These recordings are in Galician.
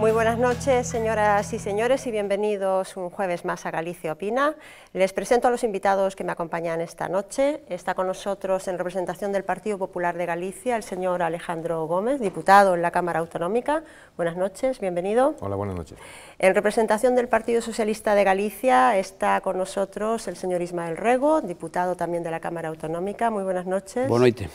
Muy buenas noches, señoras y señores, y bienvenidos un jueves más a Galicia Opina. Les presento a los invitados que me acompañan esta noche. Está con nosotros, en representación del Partido Popular de Galicia, el señor Alejandro Gómez, diputado en la Cámara Autonómica. Buenas noches, bienvenido. Hola, buenas noches. En representación del Partido Socialista de Galicia está con nosotros el señor Ismael Rego, diputado también de la Cámara Autonómica. Muy buenas noches. Buenas noches.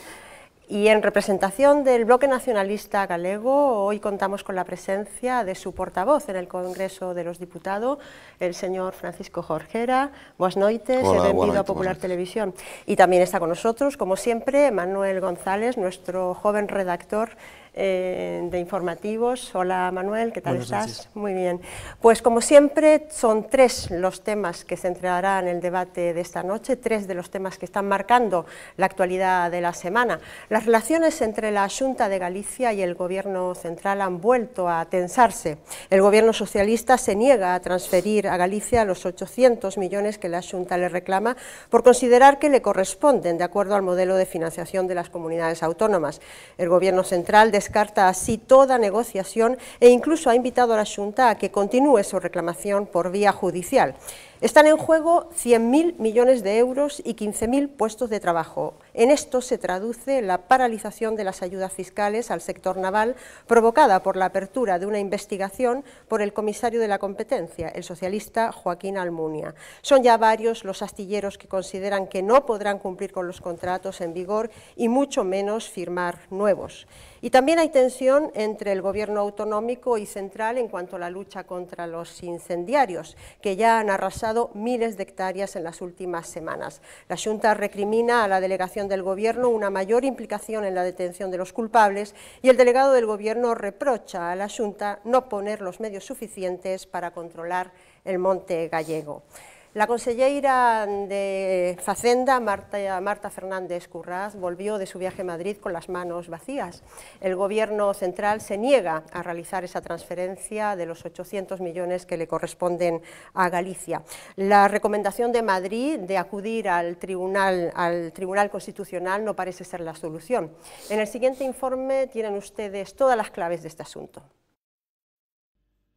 Y en representación del Bloque Nacionalista Galego, hoy contamos con la presencia de su portavoz en el Congreso de los Diputados, el señor Francisco Jorquera. Buenas noches, bienvenido a Popular Televisión. Y también está con nosotros, como siempre, Manuel González, nuestro joven redactor de informativos. Hola Manuel, ¿qué tal estás? Muy bien. Pues como siempre son tres los temas que se centrarán en el debate de esta noche, tres de los temas que están marcando la actualidad de la semana. Las relaciones entre la Xunta de Galicia y el Gobierno central han vuelto a tensarse. El Gobierno socialista se niega a transferir a Galicia los 800 millones que la Xunta le reclama por considerar que le corresponden de acuerdo al modelo de financiación de las comunidades autónomas. El Gobierno central descarta así toda negociación e incluso ha invitado a la Xunta a que continúe su reclamación por vía judicial. Están en juego 100.000 millones de euros y 15.000 puestos de trabajo. En esto se traduce la paralización de las ayudas fiscales al sector naval provocada por la apertura de una investigación por el comisario de la competencia, el socialista Joaquín Almunia. Son ya varios los astilleros que consideran que no podrán cumplir con los contratos en vigor y mucho menos firmar nuevos. Y también hay tensión entre el Gobierno autonómico y central en cuanto a la lucha contra los incendiarios, que ya han arrasado miles de hectáreas en las últimas semanas. La Xunta recrimina a la delegación del Gobierno una mayor implicación en la detención de los culpables y el delegado del Gobierno reprocha a la Xunta no poner los medios suficientes para controlar el monte gallego. La conselleira de Facenda, Marta Fernández Currás, volvió de su viaje a Madrid con las manos vacías. El Gobierno central se niega a realizar esa transferencia de los 800 millones que le corresponden a Galicia. La recomendación de Madrid de acudir al Tribunal Constitucional no parece ser la solución. En el siguiente informe tienen ustedes todas las claves de este asunto.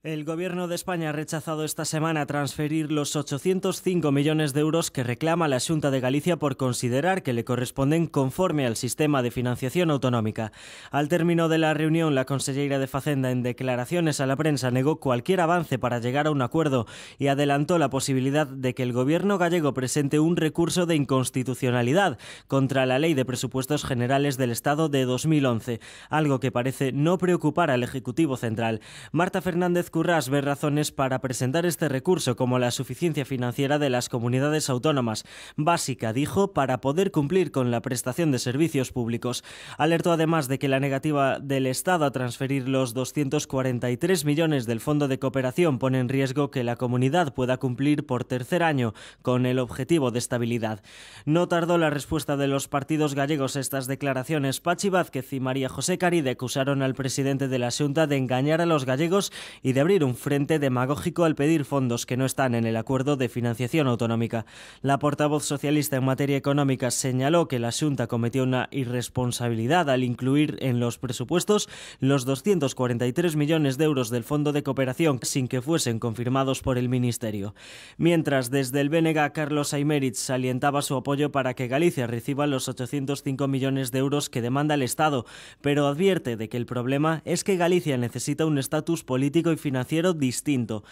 El Gobierno de España ha rechazado esta semana transferir los 805 millones de euros que reclama la Xunta de Galicia por considerar que le corresponden conforme al sistema de financiación autonómica. Al término de la reunión, la conselleira de Facenda, en declaraciones a la prensa, negó cualquier avance para llegar a un acuerdo y adelantó la posibilidad de que el Gobierno gallego presente un recurso de inconstitucionalidad contra la Ley de Presupuestos Generales del Estado de 2011, algo que parece no preocupar al Ejecutivo Central. Marta Fernández Currás ve razones para presentar este recurso, como la suficiencia financiera de las comunidades autónomas, básica, dijo, para poder cumplir con la prestación de servicios públicos. Alertó además de que la negativa del Estado a transferir los 243 millones del Fondo de Cooperación pone en riesgo que la comunidad pueda cumplir por tercer año con el objetivo de estabilidad. No tardó la respuesta de los partidos gallegos a estas declaraciones. Pachi Vázquez y María José Caride acusaron al presidente de la Xunta de engañar a los gallegos y de abrir un frente demagógico al pedir fondos que no están en el acuerdo de financiación autonómica. La portavoz socialista en materia económica señaló que la Xunta cometió una irresponsabilidad al incluir en los presupuestos los 243 millones de euros del Fondo de Cooperación sin que fuesen confirmados por el Ministerio. Mientras, desde el BNG, Carlos Aymerich salientaba su apoyo para que Galicia reciba los 805 millones de euros que demanda el Estado, pero advierte de que el problema es que Galicia necesita un estatus político y financiero distinto.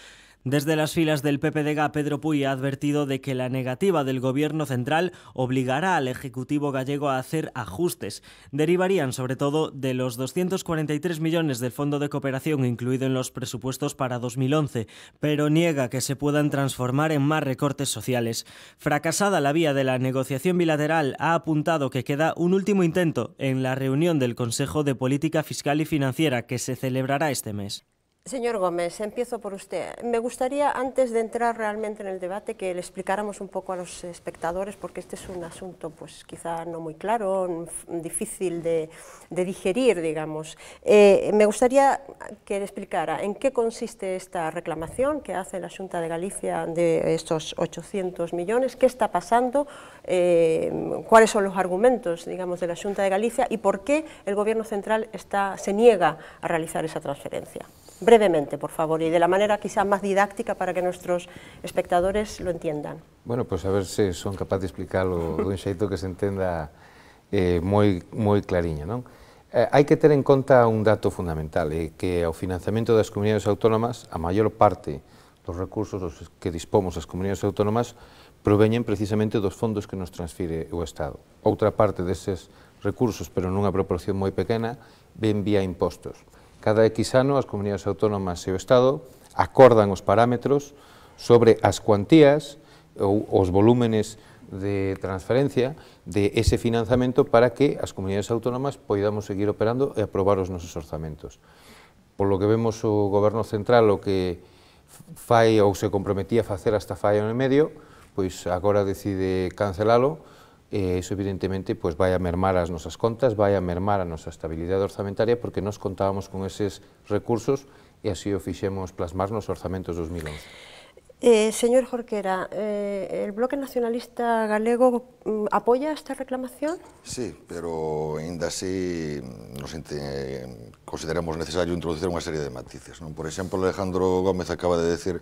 Desde las filas del PPDG, Pedro Puy ha advertido de que la negativa del Gobierno central obligará al Ejecutivo gallego a hacer ajustes. Derivarían sobre todo de los 243 millones del Fondo de Cooperación incluido en los presupuestos para 2011, pero niega que se puedan transformar en más recortes sociales. Fracasada la vía de la negociación bilateral, ha apuntado que queda un último intento en la reunión del Consejo de Política Fiscal y Financiera que se celebrará este mes. Señor Gómez, empiezo por usted. Me gustaría, antes de entrar realmente en el debate, que le explicáramos un poco a los espectadores, porque este es un asunto pues quizá no muy claro, difícil de digerir, digamos. Me gustaría que le explicara en qué consiste esta reclamación que hace la Xunta de Galicia de estos 800 millones, qué está pasando, cuáles son los argumentos, digamos, de la Xunta de Galicia y por qué el Gobierno central se niega a realizar esa transferencia. brevemente, por favor, y de la manera quizá más didáctica para que nuestros espectadores lo entiendan. Bueno, pues a ver se son capaz de explicarlo dun xeito que se entenda moi clariño, non? Hai que ter en conta un dato fundamental, que ao financiamento das comunidades autónomas, a maior parte dos recursos dos que dispomos as comunidades autónomas proveñen precisamente dos fondos que nos transfire o Estado. Outra parte deses recursos, pero nunha proporción moi pequena, ven vía impostos. Cada X ano as comunidades autónomas e o Estado acordan os parámetros sobre as cuantías ou os volúmenes de transferencia de ese financiamento para que as comunidades autónomas poidamos seguir operando e aprobar os nosos orzamentos. Por lo que vemos o Goberno Central o que fai ou se comprometía a facer hasta fai ano e medio, pois agora decide cancelalo, e iso evidentemente pois vai a mermar as nosas contas, vai a mermar a nosa estabilidade orzamentaria porque nos contábamos con eses recursos e así o fixemos plasmar nos orzamentos 2011. Señor Jorquera, ¿el Bloque Nacionalista Galego apoya esta reclamación? Sí, pero ainda así consideramos necesario introducir unha serie de matices. Por exemplo, Alejandro Gómez acaba de decir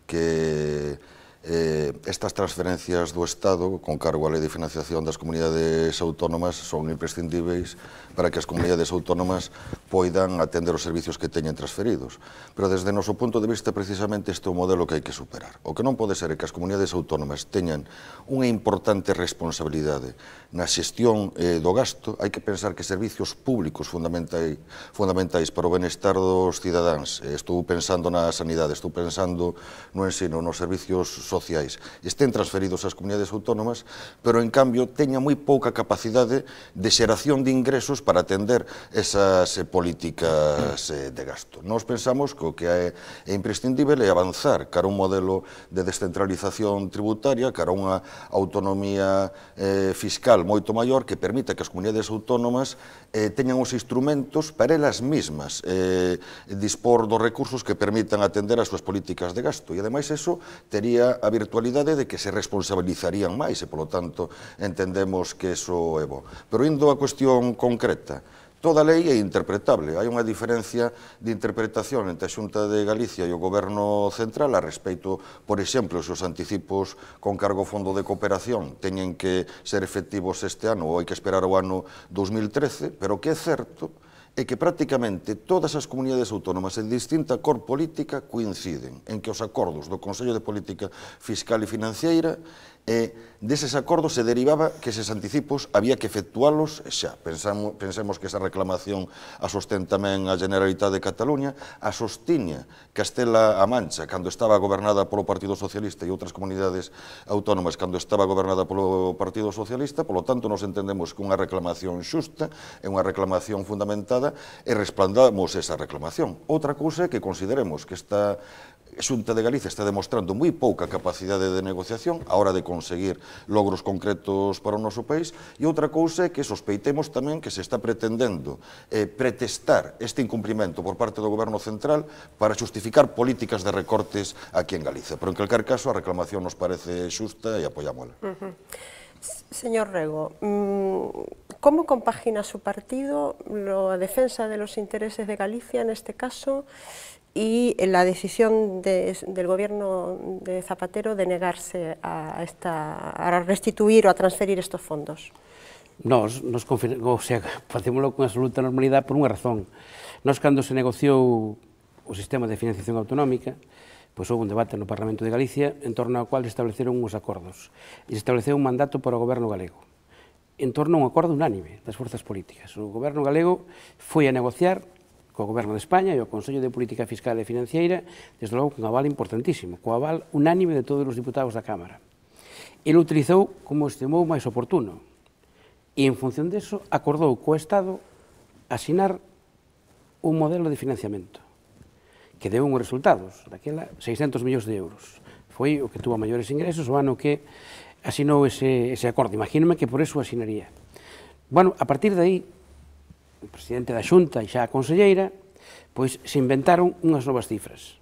que estas transferencias do Estado con cargo á Lei de Financiación das Comunidades Autónomas son imprescindíveis para que as comunidades autónomas poidan atender os servicios que teñen transferidos. Pero desde o noso punto de vista, precisamente, este é o modelo que hai que superar. O que non pode ser é que as comunidades autónomas teñan unha importante responsabilidade na xestión do gasto. Hai que pensar que servicios públicos fundamentais para o benestar dos cidadáns, estou pensando na sanidade, estou pensando no ensino, nos servicios sociais, estén transferidos ás comunidades autónomas, pero en cambio teña moi pouca capacidade de xeración de ingresos para atender esas políticas de gasto. Nós pensamos que o que é imprescindível é avanzar cara a un modelo de descentralización tributaria, cara a unha autonomía fiscal moito maior que permita que as comunidades autónomas teñan os instrumentos para elas mismas dispor dos recursos que permitan atender as súas políticas de gasto. E ademais eso tería a virtualidade de que se responsabilizarían máis e, polo tanto, entendemos que eso é bo. Pero indo á cuestión concreta, toda lei é interpretable. Hai unha diferencia de interpretación entre a Xunta de Galicia e o Goberno Central a respecto, por exemplo, se os anticipos con cargo ao Fondo de Cooperación teñen que ser efectivos este ano ou hai que esperar ao ano 2013, pero o que é certo é que prácticamente todas as comunidades autónomas en distinta cor política coinciden en que os acordos do Consello de Política Fiscal e Financiera deses acordos se derivaba que eses anticipos había que efectuálos xa. Pensemos que esa reclamación a sostén tamén a Generalitat de Cataluña, a sostiña Castela-A Mancha cando estaba gobernada polo Partido Socialista e outras comunidades autónomas cando estaba gobernada polo Partido Socialista, polo tanto nos entendemos que unha reclamación xusta é unha reclamación fundamentada e resplandamos esa reclamación. Outra cousa é que consideremos que esta Xunta de Galicia está demostrando moi pouca capacidade de negociación a hora de conseguir logros concretos para o noso país, e outra cousa é que sospeitemos tamén que se está pretendendo pretestar este incumprimento por parte do Goberno Central para justificar políticas de recortes aquí en Galicia. Pero en calquer caso a reclamación nos parece xusta e apoyámola. Señor Rego, ¿cómo compagina su partido la defensa de los intereses de Galicia en este caso y la decisión del gobierno de Zapatero de negarse a restituir o a transferir estos fondos? Facémoslo con absoluta normalidade por unha razón. Nós, cando se negociou o sistema de financiación autonómica, pois houve un debate no Parlamento de Galicia en torno ao cual estableceron uns acordos e se estableceu un mandato para o goberno galego en torno a un acordo unánime das forzas políticas. O goberno galego foi a negociar co Goberno de España e o Consello de Política Fiscal e Financiera, desde logo con aval importantísimo, co aval unánime de todos os diputados da Cámara. Ele utilizou como estimou máis oportuno e, en función deso, acordou co Estado asinar un modelo de financiamento que deu uns resultados, daquela 600 millóns de euros. Foi o que tuvo maiores ingresos o ano que asinou ese acordo. Imagínome que por eso asinaría. Bueno, a partir de aí, o presidente da Xunta e xa a conselleira, pois se inventaron unhas novas cifras.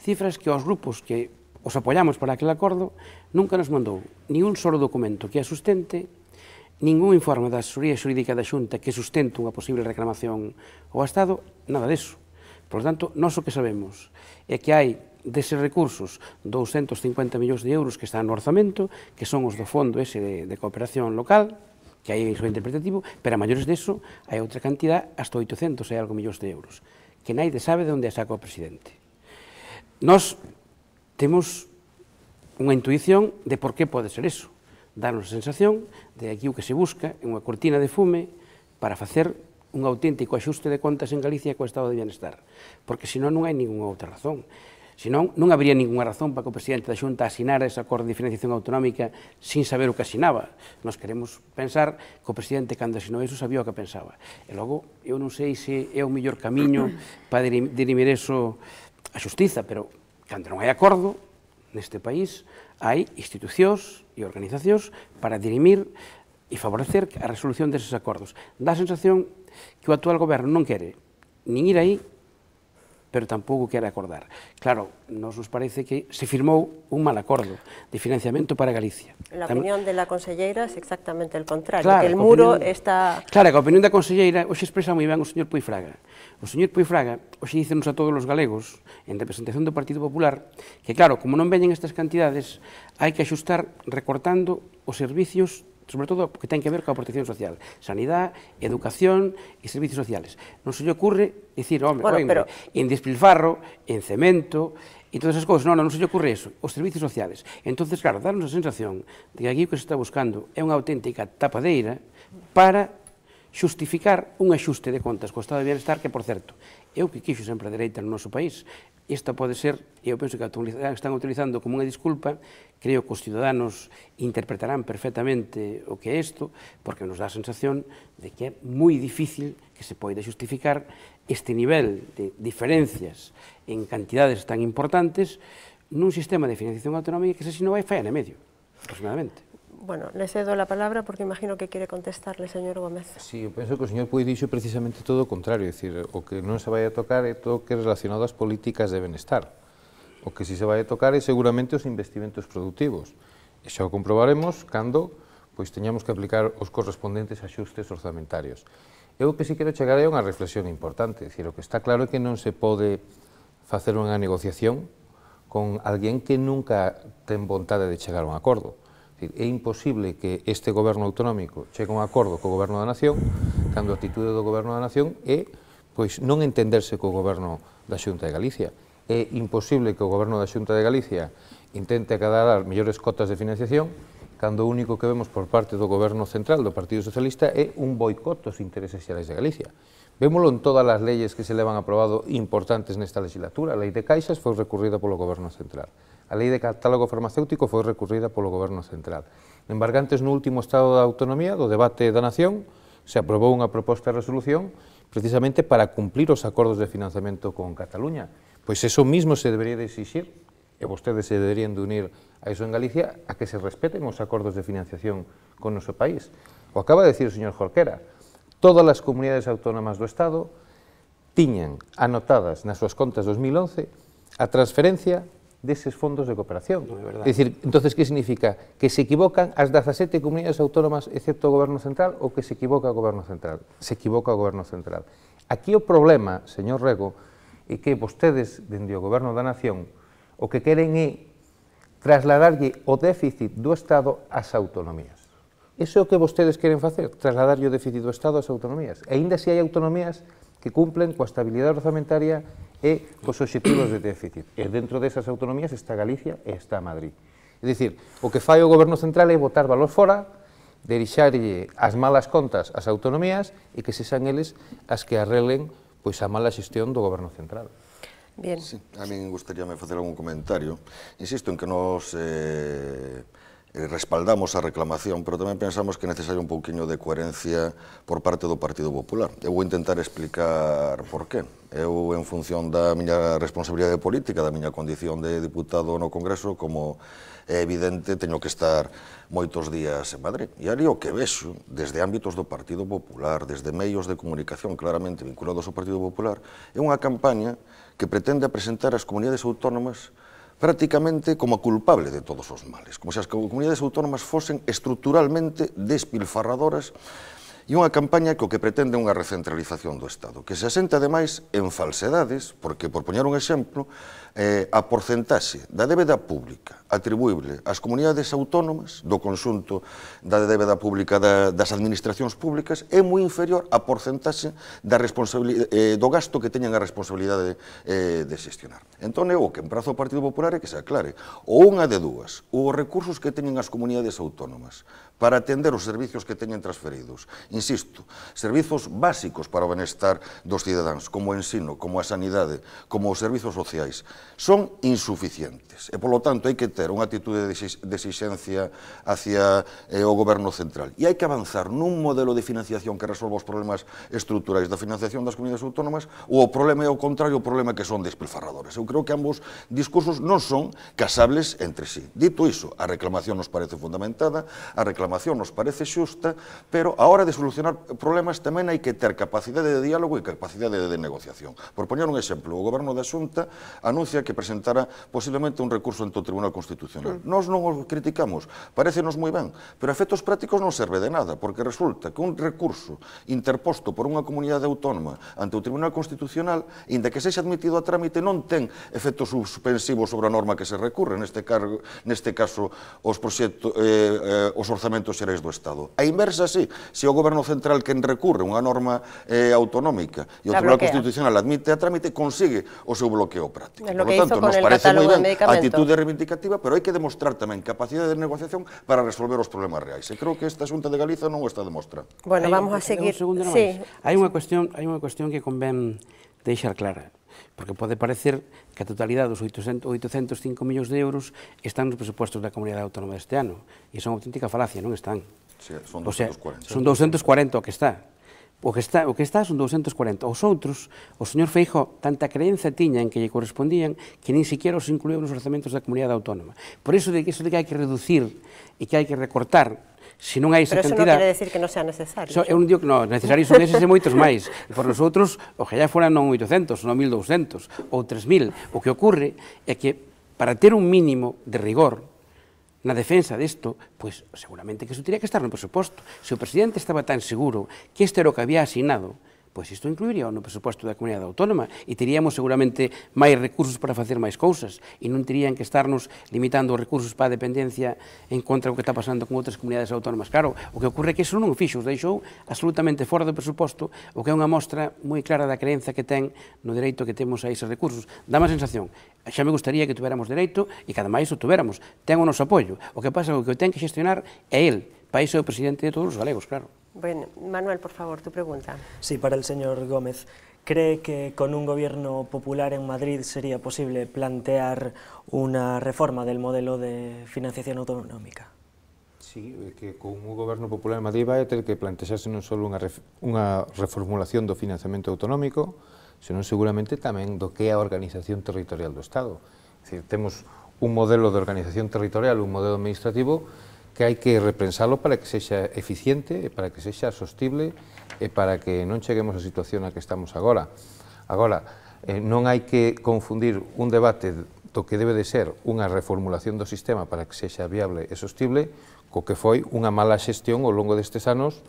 Cifras que aos grupos que os apoiamos para aquel acordo nunca nos mandou ni un solo documento que a sustente, ningún informe da asesoría xurídica da Xunta que sustente unha posible reclamación ao Estado, nada deso. Por lo tanto, nós o que sabemos é que hai deses recursos 250 millóns de euros que están no orzamento, que son os do fondo ese de cooperación local, que hai iso interpretativo, pero a maiores deso hai outra cantidad, hasta 800 e algo millóns de euros, que naide sabe de onde a saca o presidente. Nós temos unha intuición de por que pode ser eso. Darnos a sensación de que aquí o que se busca é unha cortina de fume para facer un auténtico axuste de contas en Galicia co estado de bienestar, porque senón non hai ninguna outra razón. Senón, non habría ninguna razón para que o presidente da Xunta asinara ese acordo de financiación autonómica sin saber o que asinaba. Nós queremos pensar que o presidente, cando asinou eso, sabía o que pensaba. E logo, eu non sei se é o mellor camiño para dirimir eso a xustiza, pero cando non hai acordo neste país, hai institucións e organizacións para dirimir e favorecer a resolución deses acordos. Dá a sensación que o actual goberno non quere nin ir aí, pero tampouco quere acordar. Claro, nos parece que se firmou un mal acordo de financiamento para Galicia. La opinión de la conselleira es exactamente el contrario, claro, que el muro está... Claro, que a opinión da conselleira hoxe expresa moi ben o señor Puig Fraga. O señor Puig Fraga hoxe dícenos a todos os galegos, en representación do Partido Popular, que claro, como non veñen estas cantidades, hai que axustar recortando os servicios, sobre todo que ten que ver coa protección social, sanidade, educación e servicios sociales. Non se lle ocurre dicir, home, pero... en despilfarro, en cemento, e todas esas cousas, non se lle ocurre eso, os servicios sociales. Entonces, claro, darnos a sensación de que aquí o que se está buscando é unha auténtica tapadeira para xustificar un axuste de contas co estado de bienestar que, por certo, é o que quixo sempre a dereita no noso país. Esta pode ser, e eu penso que están utilizando como unha disculpa, creo que os ciudadanos interpretarán perfectamente o que é isto, porque nos dá a sensación de que é moi difícil que se poida justificar este nivel de diferencias en cantidades tan importantes nun sistema de financiación autonómica que se non vai fai ano e medio, aproximadamente. Bueno, le cedo la palabra porque imagino que quiere contestarle, señor Gómez. Sí, eu penso que o señor Puig dixo precisamente todo o contrario, é dicir, o que non se vai a tocar é todo o que é relacionado ás políticas de benestar. O que si se vai a tocar é seguramente os investimentos productivos. E xa o comprobaremos cando teñamos que aplicar os correspondentes axustes orzamentarios. Eu que si quero chegar é unha reflexión importante, é dicir, o que está claro é que non se pode facer unha negociación con alguén que nunca ten vontade de chegar a un acordo. É imposible que este goberno autonómico chegue a un acordo co goberno da nación cando a atitude do goberno da nación é non entenderse co goberno da Xunta de Galicia. É imposible que o goberno da Xunta de Galicia intente acadar mellores cotas de financiación cando o único que vemos por parte do goberno central do Partido Socialista é un boicot dos intereses xerais de Galicia. Vémolo en todas as leyes que se levan aprobado importantes nesta legislatura. A lei de caixas foi recurrida polo goberno central. A lei de catálogo farmacéutico foi recurrida polo goberno central. En embargantes, no último estado da autonomía, do debate da nación, se aprobou unha proposta de resolución precisamente para cumplir os acordos de financiamento con Cataluña. Pois eso mismo se debería de exixir, e vostedes se deberían de unir a iso en Galicia, a que se respeten os acordos de financiación con o noso país. O acaba de decir o señor Jorquera, todas as comunidades autónomas do Estado tiñan anotadas nas súas contas 2011 a transferencia deses fondos de cooperación. É dicir, entonces, que significa? Que se equivocan as 17 comunidades autónomas excepto o goberno central ou que se equivoca o goberno central? Se equivoca o goberno central. Aquí o problema, señor Rego, é que vostedes, dende o goberno da nación, o que queren é trasladarlle o déficit do Estado ás autonomías. Iso é o que vostedes queren facer, trasladarlle o déficit do Estado ás autonomías. E aínda se hai autonomías que cumplen coa estabilidade orzamentaria e cos obxectivos de déficit. E dentro desas autonomías está Galicia e está Madrid. É dicir, o que fai o goberno central é botar valor fora, deixarlle as malas contas ás autonomías e que sexan eles as que arreglen a mala xestión do goberno central. Bien. Sí, a min gustaríame facer algún comentario. Insisto en que nos respaldamos a reclamación, pero tamén pensamos que é necesario un pouquiño de coherencia por parte do Partido Popular. Eu vou intentar explicar por qué. Eu, en función da miña responsabilidade política, da miña condición de diputado no Congreso, como é evidente, teño que estar moitos días en Madrid. E ali o que vexo, desde ámbitos do Partido Popular, desde medios de comunicación claramente vinculados ao Partido Popular, é unha campaña que pretende presentar as comunidades autónomas prácticamente como a culpable de todos os males, como se as comunidades autónomas fosen estruturalmente despilfarradoras E unha campaña que o que pretende é unha recentralización do Estado, que se asenta ademais en falsedades, porque, por poñer un exemplo, a porcentaxe da débeda pública atribuíble ás comunidades autónomas do conxunto da débeda pública das administracións públicas é moi inferior á porcentaxe do gasto que teñen a responsabilidade de xestionar. Entón, o que emprazo o Partido Popular é que se aclare ou unha de dúas, os recursos que teñen as comunidades autónomas para atender os servicios que teñen transferidos. Insisto, servizos básicos para o benestar dos cidadáns, como o ensino, como a sanidade, como os servizos sociais, son insuficientes. E, polo tanto, hai que ter unha actitude de exixencia hacia o goberno central. E hai que avanzar nun modelo de financiación que resolva os problemas estruturais da financiación das comunidades autónomas, ou o problema é o contrario, o problema que son despilfarradores. Eu creo que ambos discursos non son casables entre sí. Dito iso, a reclamación nos parece fundamentada, a reclamación nos parece xusta, pero a hora de solucionar problemas tamén hai que ter capacidade de diálogo e capacidade de negociación. Por poñer un exemplo, o Goberno da Xunta anuncia que presentara posiblemente un recurso ante o Tribunal Constitucional. Nós non o criticamos, parécenos moi ben, pero a efectos prácticos non serve de nada, porque resulta que un recurso interposto por unha comunidade autónoma ante o Tribunal Constitucional, inda que sexa admitido a trámite, non ten efectos suspensivos sobre a norma que se recurre, neste caso os orzamentos xerais do Estado. A inversa, sí, se o Goberno Central quen recurre unha norma autonómica e o Tribunal Constitucional admite a trámite, consigue o seu bloqueo práctico. Por lo tanto, nos parece moi ben a actitude reivindicativa, pero hai que demostrar tamén capacidade de negociación para resolver os problemas reais. E creo que esta Xunta de Galiza non o está demostrando. Bueno, vamos a seguir. Hai unha cuestión que convén deixar clara, porque pode parecer que a totalidade dos 805 millóns de euros están nos presupostos da Comunidade Autónoma deste ano, e son auténtica falacia, non están. Son 240. Son 240 o que está. O que está son 240. Os outros, o señor Feijóo, tanta creencia tiña en que lle correspondían que nin siquiera os incluíu nos orzamentos da Comunidade Autónoma. Por iso de que hai que reducir e que hai que recortar, se non hai esa cantidad... Pero eso non quere decir que non sea necesario. Eu non digo que non, necesarios son eses e moitos máis. E por nosotros, ojalá foran non 800, non 1.200 ou 3.000. O que ocorre é que para ter un mínimo de rigor na defensa desto, pois seguramente que iso teria que estar no presuposto. Se o presidente estaba tan seguro que este era o que había asignado, pois isto incluiría no presuposto da Comunidade Autónoma e teríamos seguramente máis recursos para facer máis cousas e non terían que estarnos limitando os recursos para a dependencia en contra do que está pasando con outras comunidades autónomas. Claro, o que ocorre é que iso non o fixo, os deixou absolutamente fora do presuposto, o que é unha mostra moi clara da creencia que ten no dereito que temos a eses recursos. Dá má sensación, xa me gustaría que tuéramos dereito e que ademais o tuéramos, ten o noso apoio. O que pasa é que o ten que xestionar é el, para iso é o presidente de todos os galegos, claro. Bueno, Manuel, por favor, tu pregunta. Sí, para el señor Gómez. ¿Cree que con un gobierno popular en Madrid sería posible plantear una reforma del modelo de financiación autonómica? Sí, que con un goberno popular en Madrid vai ter que plantexarse non só unha reformulación do financiamento autonómico, senón seguramente tamén do que é a organización territorial do Estado. É dicir, temos un modelo de organización territorial, un modelo administrativo que hai que repensalo para que sexa eficiente, para que sexa sostible e para que non cheguemos á situación na que estamos agora. Agora, non hai que confundir un debate do que debe de ser unha reformulación do sistema para que sexa viable e sostible co que foi unha mala xestión ao longo destes anos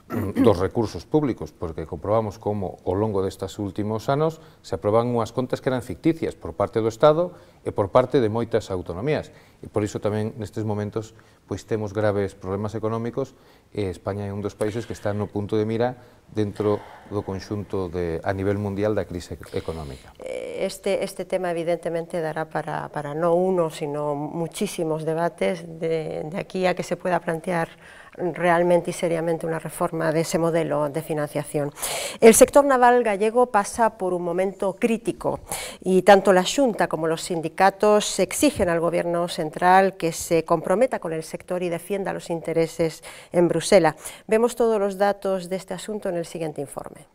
dos recursos públicos, porque comprobamos como ao longo destes últimos anos se aproban unhas contas que eran ficticias por parte do Estado e por parte de moitas autonomías. E por iso tamén nestes momentos pois temos graves problemas económicos e España é un dos países que está no punto de mira dentro do conxunto a nivel mundial da crise económica. Este tema evidentemente dará para no uno, sino muchísimos debates de aquí a que se pueda plantear realmente y seriamente una reforma de ese modelo de financiación. El sector naval gallego pasa por un momento crítico y tanto la Xunta como los sindicatos exigen al Gobierno central que se comprometa con el sector y defienda los intereses en Bruselas. Vemos todos los datos de este asunto en el siguiente informe.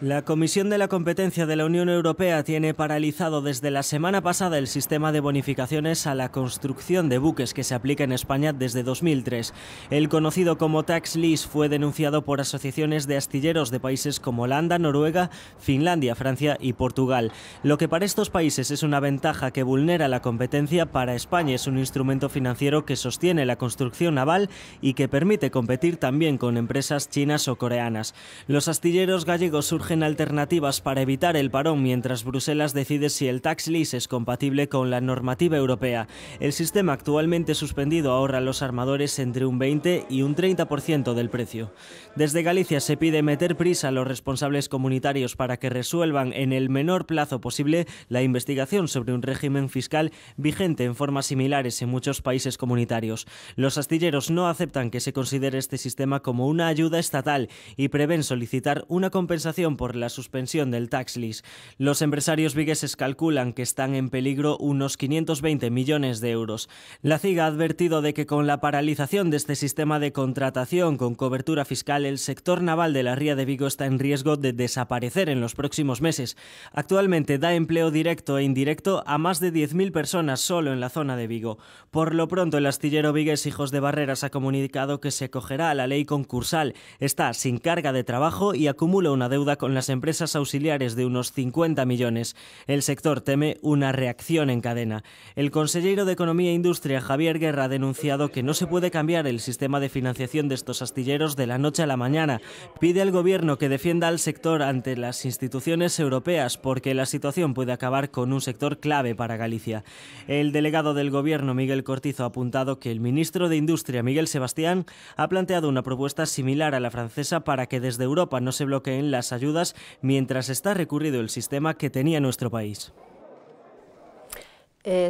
La Comisión de la Competencia de la Unión Europea tiene paralizado desde la semana pasada el sistema de bonificaciones a la construcción de buques que se aplica en España desde 2003. El conocido como Tax Lease fue denunciado por asociaciones de astilleros de países como Holanda, Noruega, Finlandia, Francia y Portugal. Lo que para estos países es una ventaja que vulnera la competencia, para España es un instrumento financiero que sostiene la construcción naval y que permite competir también con empresas chinas o coreanas. Los astilleros gallegos surgen alternativas para evitar el parón mientras Bruselas decide si el tax lease es compatible con la normativa europea. El sistema actualmente suspendido ahorra a los armadores entre un 20 y un 30% del precio. Desde Galicia se pide meter prisa a los responsables comunitarios para que resuelvan en el menor plazo posible la investigación sobre un régimen fiscal vigente en formas similares en muchos países comunitarios. Los astilleros no aceptan que se considere este sistema como una ayuda estatal y prevén solicitar una compensación por la suspensión del tax lease. Los empresarios vigueses calculan que están en peligro unos 520 millones de euros. La CIG ha advertido de que con la paralización de este sistema de contratación con cobertura fiscal, el sector naval de la Ría de Vigo está en riesgo de desaparecer en los próximos meses. Actualmente da empleo directo e indirecto a más de 10.000 personas solo en la zona de Vigo. Por lo pronto, el astillero vigués Hijos de Barreras ha comunicado que se acogerá a la ley concursal. Está sin carga de trabajo y acumula una deuda con las empresas auxiliares de unos 50 millones. El sector teme una reacción en cadena. El consejero de Economía e Industria, Javier Guerra, ha denunciado que no se puede cambiar el sistema de financiación de estos astilleros de la noche a la mañana. Pide al Gobierno que defienda al sector ante las instituciones europeas porque la situación puede acabar con un sector clave para Galicia. El delegado del Gobierno, Miguel Cortizo, ha apuntado que el ministro de Industria, Miguel Sebastián, ha planteado una propuesta similar a la francesa para que desde Europa no se bloqueen las ayudas mientras está recurrido el sistema que tenía nuestro país.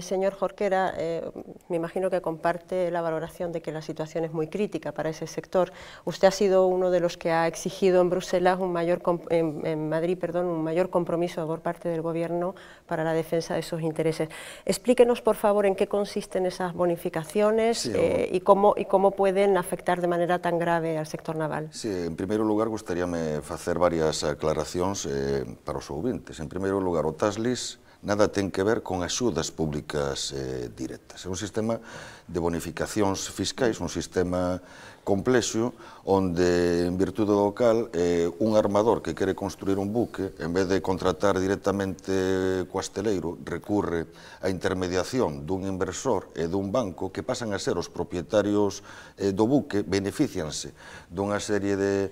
Señor Jorquera, me imagino que comparte la valoración de que la situación es muy crítica para ese sector. Usted ha sido uno de los que ha exigido en Bruselas un mayor un mayor compromiso por parte del Gobierno para la defensa de esos intereses. Explíquenos, por favor, en qué consisten esas bonificaciones y cómo pueden afectar de manera tan grave al sector naval. Sí, en primeiro lugar, gustaríame facer varias aclaracións para os ouvintes. En primeiro lugar, o tax lease nada ten que ver con axudas públicas directas. É un sistema de bonificacións fiscais, un sistema complexo, onde, en virtude do cal, un armador que quere construir un buque, en vez de contratar directamente co asteleiro, recurre á intermediación dun inversor e dun banco que pasan a ser os propietarios do buque, beneficianse dunha serie de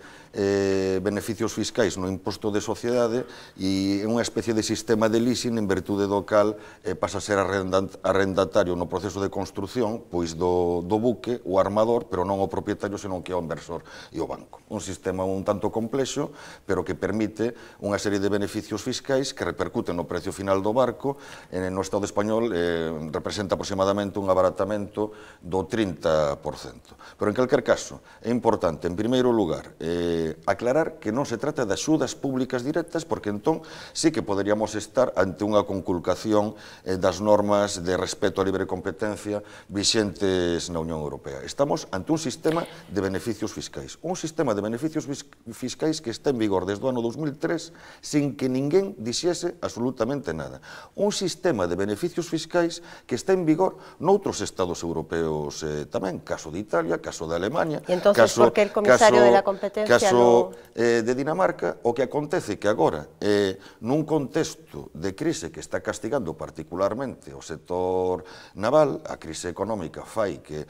beneficios fiscais no imposto de sociedade e unha especie de sistema de leasing en virtude do cal pasa a ser arrendatario no proceso de construción pois do buque, o armador, pero non o propietario, senón que é o inversor e o banco. Un sistema un tanto complexo, pero que permite unha serie de beneficios fiscais que repercuten no precio final do barco. No Estado español representa aproximadamente un abaratamento do 30%. Pero en calquer caso, é importante, en primeiro lugar, aclarar que non se trata de axudas públicas directas, porque entón sí que poderíamos estar ante unha conculcación das normas de respeto á libre competencia vixentes na Unión Europea. Estamos ante un sistema de beneficios fiscais. Un sistema de beneficios fiscais que está en vigor desde o ano 2003 sin que ninguén dixese absolutamente nada. Un sistema de beneficios fiscais que está en vigor noutros estados europeos tamén, caso de Italia, caso de Alemania, e entón, por que el comisario de la competencia de Dinamarca. O que acontece que agora, nun contexto de crise que está castigando particularmente o sector naval, a crise económica fai que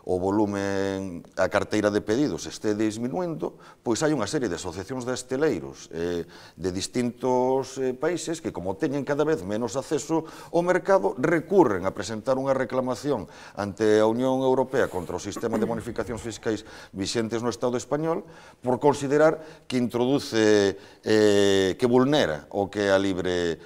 o volumen, a carteira de pedidos este disminuendo, pois hai unha serie de asociacións de asteleiros de distintos países que, como teñen cada vez menos acceso ao mercado, recurren a presentar unha reclamación ante a Unión Europea contra o sistema de bonificacións fiscais vixentes no Estado español por considerar que introduce, que vulnera o que é a libre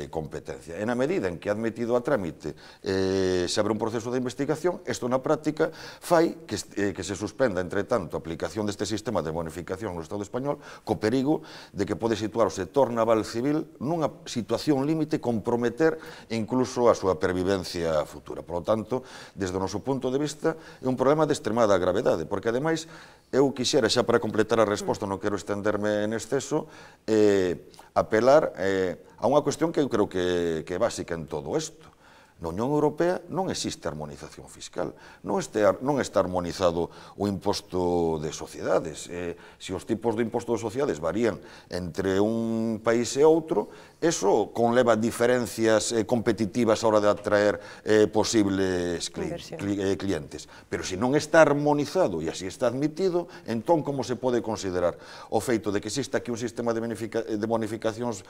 competencia. E na medida en que ha admitido a trámite se abre un proceso de investigación, isto na práctica Europea fai que se suspenda, entre tanto, a aplicación deste sistema de bonificación no Estado español co perigo de que pode situar o sector naval civil nunha situación límite, comprometer incluso a súa pervivencia futura. Por lo tanto, desde o noso punto de vista, é un problema de extremada gravedade, porque ademais eu quixera, xa para completar a resposta, non quero estenderme en exceso, apelar a unha cuestión que eu creo que é básica en todo isto. Na Unión Europea non existe armonización fiscal, non está armonizado o imposto de sociedades. Se os tipos de imposto de sociedades varían entre un país e outro, eso conleva diferencias competitivas a hora de atraer posibles clientes. Pero se non está armonizado e así está admitido, entón como se pode considerar o feito de que existe aquí un sistema de bonificacións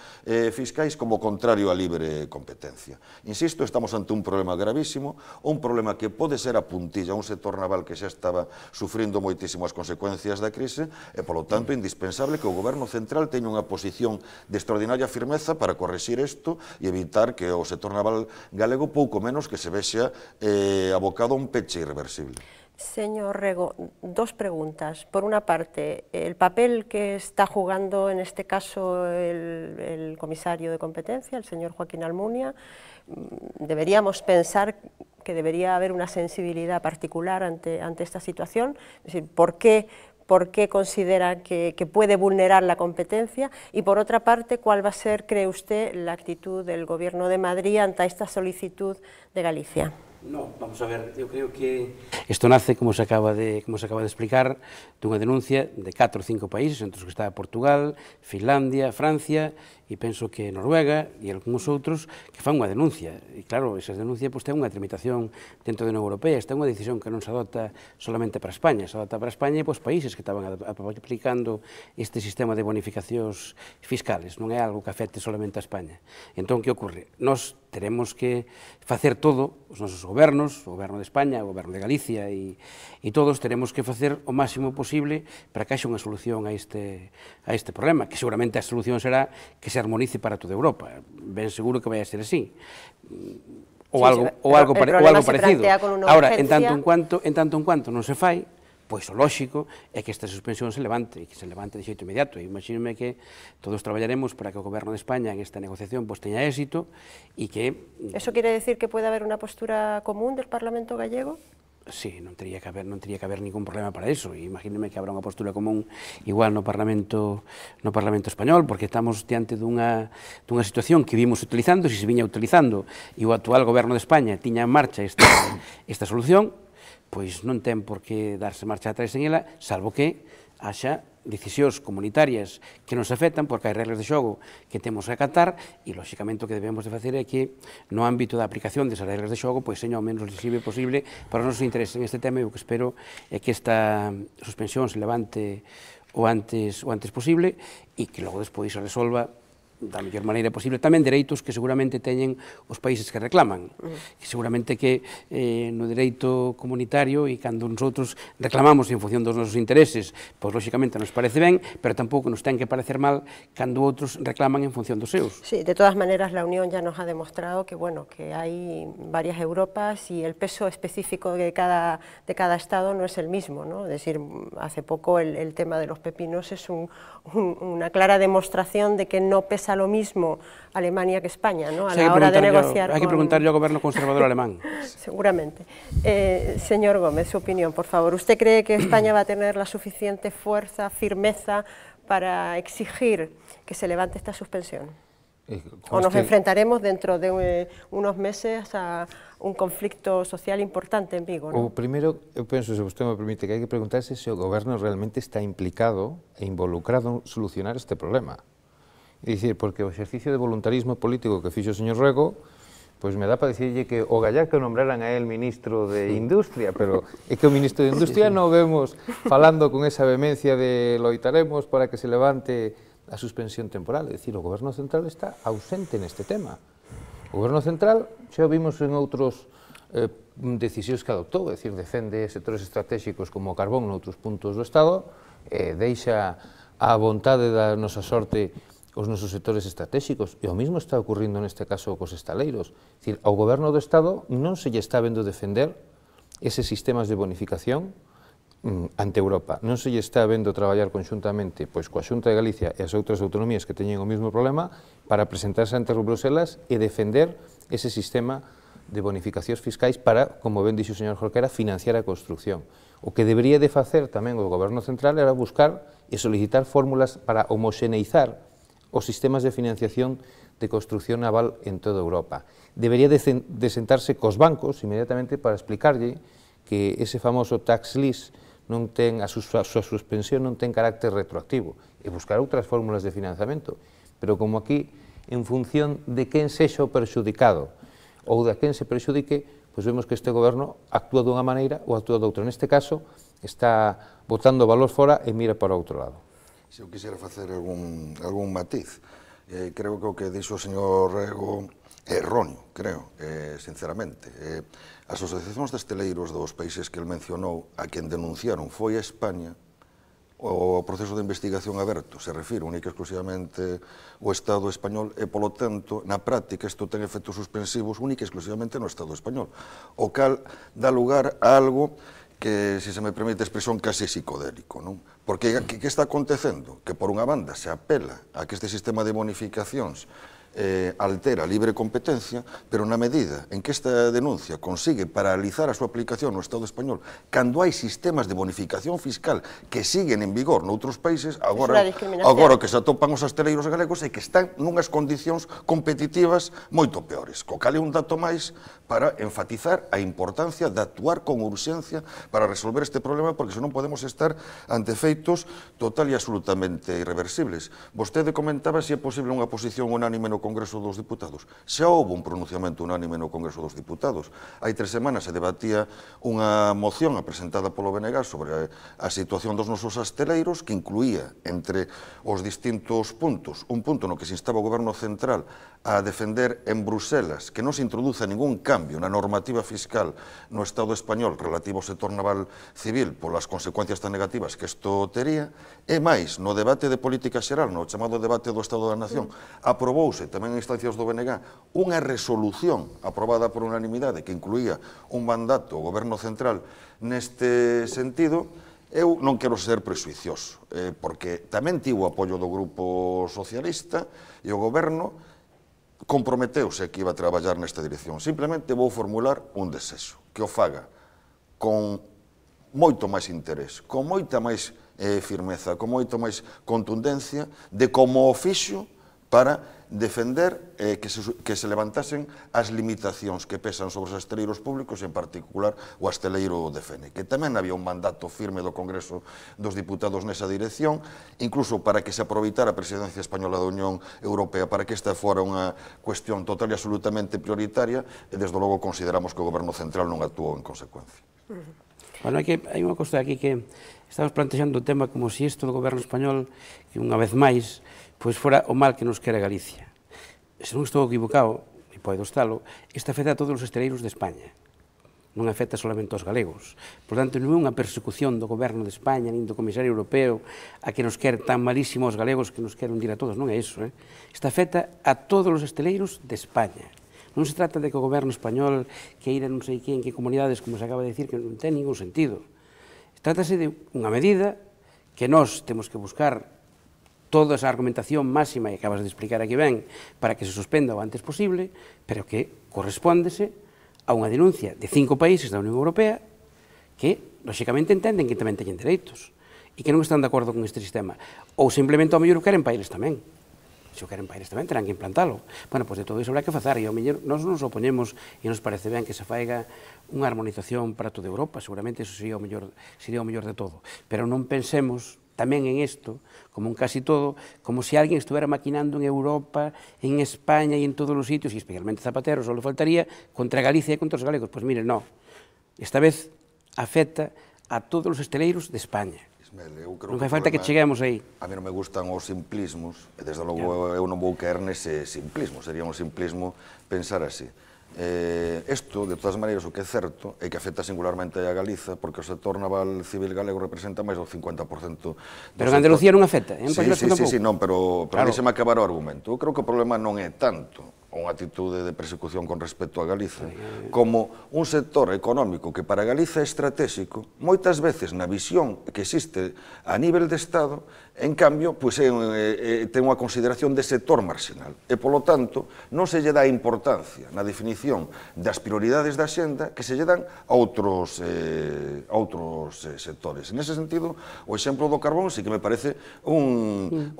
fiscais como contrario á libre competencia? Insisto, estamos ante un problema gravísimo, un problema que pode ser a puntilla a un sector naval que xa estaba sufrindo moitísimo as consecuencias da crise e, polo tanto, indispensable que o Goberno central teña unha posición de extraordinaria firmeza para correxir isto e evitar que o sector naval galego pouco menos que se vexa abocado a un peche irreversible. Señor Rego, dos preguntas. Por una parte, el papel que está jugando en este caso el comisario de competencia, el señor Joaquín Almunia, deberíamos pensar que debería haber una sensibilidad particular ante esta situación, es decir, ¿por qué considera que puede vulnerar la competencia? Y por otra parte, ¿cuál va a ser, cree usted, la actitud del Gobierno de Madrid ante esta solicitud de Galicia? No, vamos a ver, eu creo que isto nace, como se acaba de explicar, dunha denuncia de 4 ou 5 países, entre os que está Portugal, Finlandia, Francia, e penso que Noruega e algúns outros que fan unha denuncia. E claro, esa denuncia ten unha tramitación dentro da Unión Europea, esta é unha decisión que non se adopta solamente para España, se adopta para España e para os países que estaban aplicando este sistema de bonificacións fiscales, non é algo que afecte solamente a España. Entón, que ocorre? Nós teremos que facer todo, os nosos gobernos, o goberno de España, o goberno de Galicia e todos teremos que facer o máximo posible para que haxa unha solución a este problema, que seguramente a solución será que se armonice para toda Europa. Ben seguro que vai a ser así. Ou algo parecido. Ahora, en tanto en cuanto non se fai, pois o lóxico é que esta suspensión se levante, e que se levante de xeito inmediato. Imagínome que todos traballaremos para que o Goberno de España en esta negociación pois teña éxito e que... ¿Eso quiere decir que puede haber una postura común del Parlamento gallego? Sí, non teria que haber ningún problema para eso. Imagíneme que habrá unha postura común igual no Parlamento español, porque estamos diante dunha situación que vimos utilizando, se viña utilizando, e o actual Goberno de España tiña en marcha esta solución, pois non ten por que darse marcha atrás en ela, salvo que haxa decisións comunitarias que nos afectan, porque hai reglas de xogo que temos que acatar, e, lóxicamente, o que debemos de facer é que, no ámbito da aplicación desas reglas de xogo, pois seña o menos lesivo posible para os nosos intereses en este tema, e o que espero é que esta suspensión se levante o antes posible e que logo despois se resolva da mellor maneira posible, tamén dereitos que seguramente teñen os países que reclaman, que seguramente que no dereito comunitario e cando nosotros reclamamos en función dos nosos intereses, pois lóxicamente nos parece ben, pero tampouco nos ten que parecer mal cando outros reclaman en función dos seus. Sí, de todas maneras la Unión ya nos ha demostrado que, bueno, que hay varias Europas y el peso específico de cada Estado no es el mismo, ¿no? Es decir, hace poco el tema de los pepinos es una clara demostración de que no pesa lo mismo Alemania que España, ¿no? A la hora de negociar. Hay que preguntarle al gobierno conservador alemán. Seguramente. Señor Gómez, su opinión, por favor. ¿Usted cree que España va a tener la suficiente fuerza, firmeza para exigir que se levante esta suspensión? ¿O nos enfrentaremos dentro de unos meses a un conflicto social importante en Vigo, ¿no? O primeiro, eu penso, se vostede me permite, que hai que preguntarse se o goberno realmente está implicado e involucrado en solucionar este problema. É dicir, porque o exercicio de voluntarismo político que fixo o señor Rego, pois me dá para dicirlle que o gallá que nombraran a él ministro de Industria, pero é que o ministro de Industria non vemos falando con esa vehemencia de loitaremos para que se levante a suspensión temporal, é dicir, o goberno central está ausente neste tema. O goberno central, xa o vimos en outros decisións que adoptou, é dicir, defende sectores estratégicos como o carbón noutros puntos do Estado, deixa a vontade da nosa sorte os nosos sectores estratégicos, e o mesmo está ocurrindo neste caso cos estaleiros. É dicir, ao goberno do Estado non se lle está vendo defender eses sistemas de bonificación ante Europa. Non se lle está vendo traballar conxuntamente pois coa Xunta de Galicia e as outras autonomías que teñen o mesmo problema para presentarse ante Bruselas e defender ese sistema de bonificacións fiscais para, como ben dixo o señor Jorquera, financiar a construcción. O que debería de facer tamén o Goberno Central era buscar e solicitar fórmulas para homoxeneizar os sistemas de financiación de construcción naval en toda Europa. Debería de sentarse cos bancos inmediatamente para explicarlle que ese famoso tax lease non ten a súa suspensión non ten carácter retroactivo e buscar outras fórmulas de financiamento. Pero como aquí, en función de quen sexa o perxudicado ou de quen se perxudique, pois vemos que este goberno actúa dunha maneira ou actúa doutra. Neste caso, está botando valor fora e mira para outro lado. Se eu quixera facer algún matiz, creo que o que dixo o señor Rego é erróneo, creo, sinceramente. As asociacións de esteleiros dos países que el mencionou, a quen denunciaron foi a España. O proceso de investigación aberto se refire única e exclusivamente ao Estado español e, polo tanto, na práctica, isto ten efectos suspensivos única e exclusivamente no Estado español, o cal dá lugar a algo que, se se me permite a expresión, case psicodélico, non? Porque que está acontecendo? Que, por unha banda, se apela a que este sistema de bonificacións altera a libre competencia, pero na medida en que esta denuncia consigue paralizar a súa aplicación no Estado español, cando hai sistemas de bonificación fiscal que siguen en vigor noutros países, agora que se atopan os asteleiros galegos é que están nunhas condicións competitivas moito peores. Co cal é un dato máis para enfatizar a importancia de actuar con urxencia para resolver este problema, porque senón podemos estar ante feitos total e absolutamente irreversibles. Vostede comentaba se é posible unha posición unánime no Congreso dos Diputados. Xa houve un pronunciamento unánime no Congreso dos Diputados. Hai 3 semanas se debatía unha moción presentada polo BNG sobre a situación dos nosos asteleiros, que incluía entre os distintos puntos un punto no que se instaba o Goberno Central a defender en Bruselas que non se introduza ningún cambio na normativa fiscal no Estado español relativo ao sector naval civil polas consecuencias tan negativas que isto tería, e máis, no debate de política xeral, no chamado debate do Estado da Nación, aprobouse tamén en instancias do BNG unha resolución aprobada por unanimidade que incluía un mandato ao Goberno Central neste sentido. Eu non quero ser prexuicioso, porque tamén tivo o apoio do Grupo Socialista e o Goberno comprometeuse que iba a traballar nesta dirección. Simplemente vou formular un desexo, que o faga con moito máis interés, con moita máis firmeza, con moito máis contundencia de como o fixo para defender que se levantasen as limitacións que pesan sobre os asteleiros públicos, en particular o asteleiro de Fene, que tamén había un mandato firme do Congreso dos Diputados nesa dirección, incluso para que se aproveitara a presidencia española da Unión Europea, para que esta fora unha cuestión total e absolutamente prioritaria, e desde logo consideramos que o Goberno Central non actuou en consecuencia. Bueno, hai unha cosa aquí que estamos plantexando o tema como se isto do Goberno español, que unha vez máis, pois fora o mal que nos quere Galicia. Se non estou equivocado, e podo estalo, isto afecta a todos os esteleiros de España. Non afecta solamente aos galegos. Por tanto, non é unha persecución do Goberno de España, nin do Comisario Europeo, a que nos quere tan malísimo aos galegos que nos quere hundir a todos. Non é iso, Isto afecta a todos os esteleiros de España. Non se trata de que o Goberno español queira non sei que en que comunidades, como se acaba de decir, que non ten ningún sentido. Trátase de unha medida que nós temos que buscar toda esa argumentación máxima que acabas de explicar aquí ben para que se suspenda o antes posible, pero que correspóndese a unha denuncia de 5 países da Unión Europea que, lóxicamente, entenden que tamén teñen dereitos e que non están de acordo con este sistema. Ou simplemente, ao mellor, o queren países tamén. Se o queren países tamén, terán que implantalo. Bueno, pois de todo iso habrá que facer, e ao mellor nós nos oponemos e nos parece ben que se faiga unha armonización para toda Europa, seguramente iso sería o mellor de todo. Pero non pensemos tamén en isto, como en casi todo, como se alguén estuvera maquinando en Europa, en España e en todos os sitios, e especialmente Zapatero, só le faltaría, contra Galicia e contra os galegos. Pois miren, non. Esta vez afecta a todos os esteleiros de España. Non fai falta que cheguemos aí. A mí non me gustan os simplismos, e desde logo eu non vou caer nese simplismo, sería un simplismo pensar así. Isto, de todas maneiras, o que é certo é que afecta singularmente a Galiza, porque o sector naval civil galego representa máis do 50%. Pero en Andalucía non afecta, Sí, non, pero deixeme acabar o argumento. Eu creo que o problema non é tanto unha actitude de persecución con respecto a Galicia, como un sector económico que para Galicia é estratégico, moitas veces na visión que existe a nivel de Estado, en cambio, ten unha consideración de sector marginal. E, polo tanto, non se lle dá importancia na definición das prioridades da xenda que se lle dan a outros sectores. Nese sentido, o exemplo do carbón sí que me parece un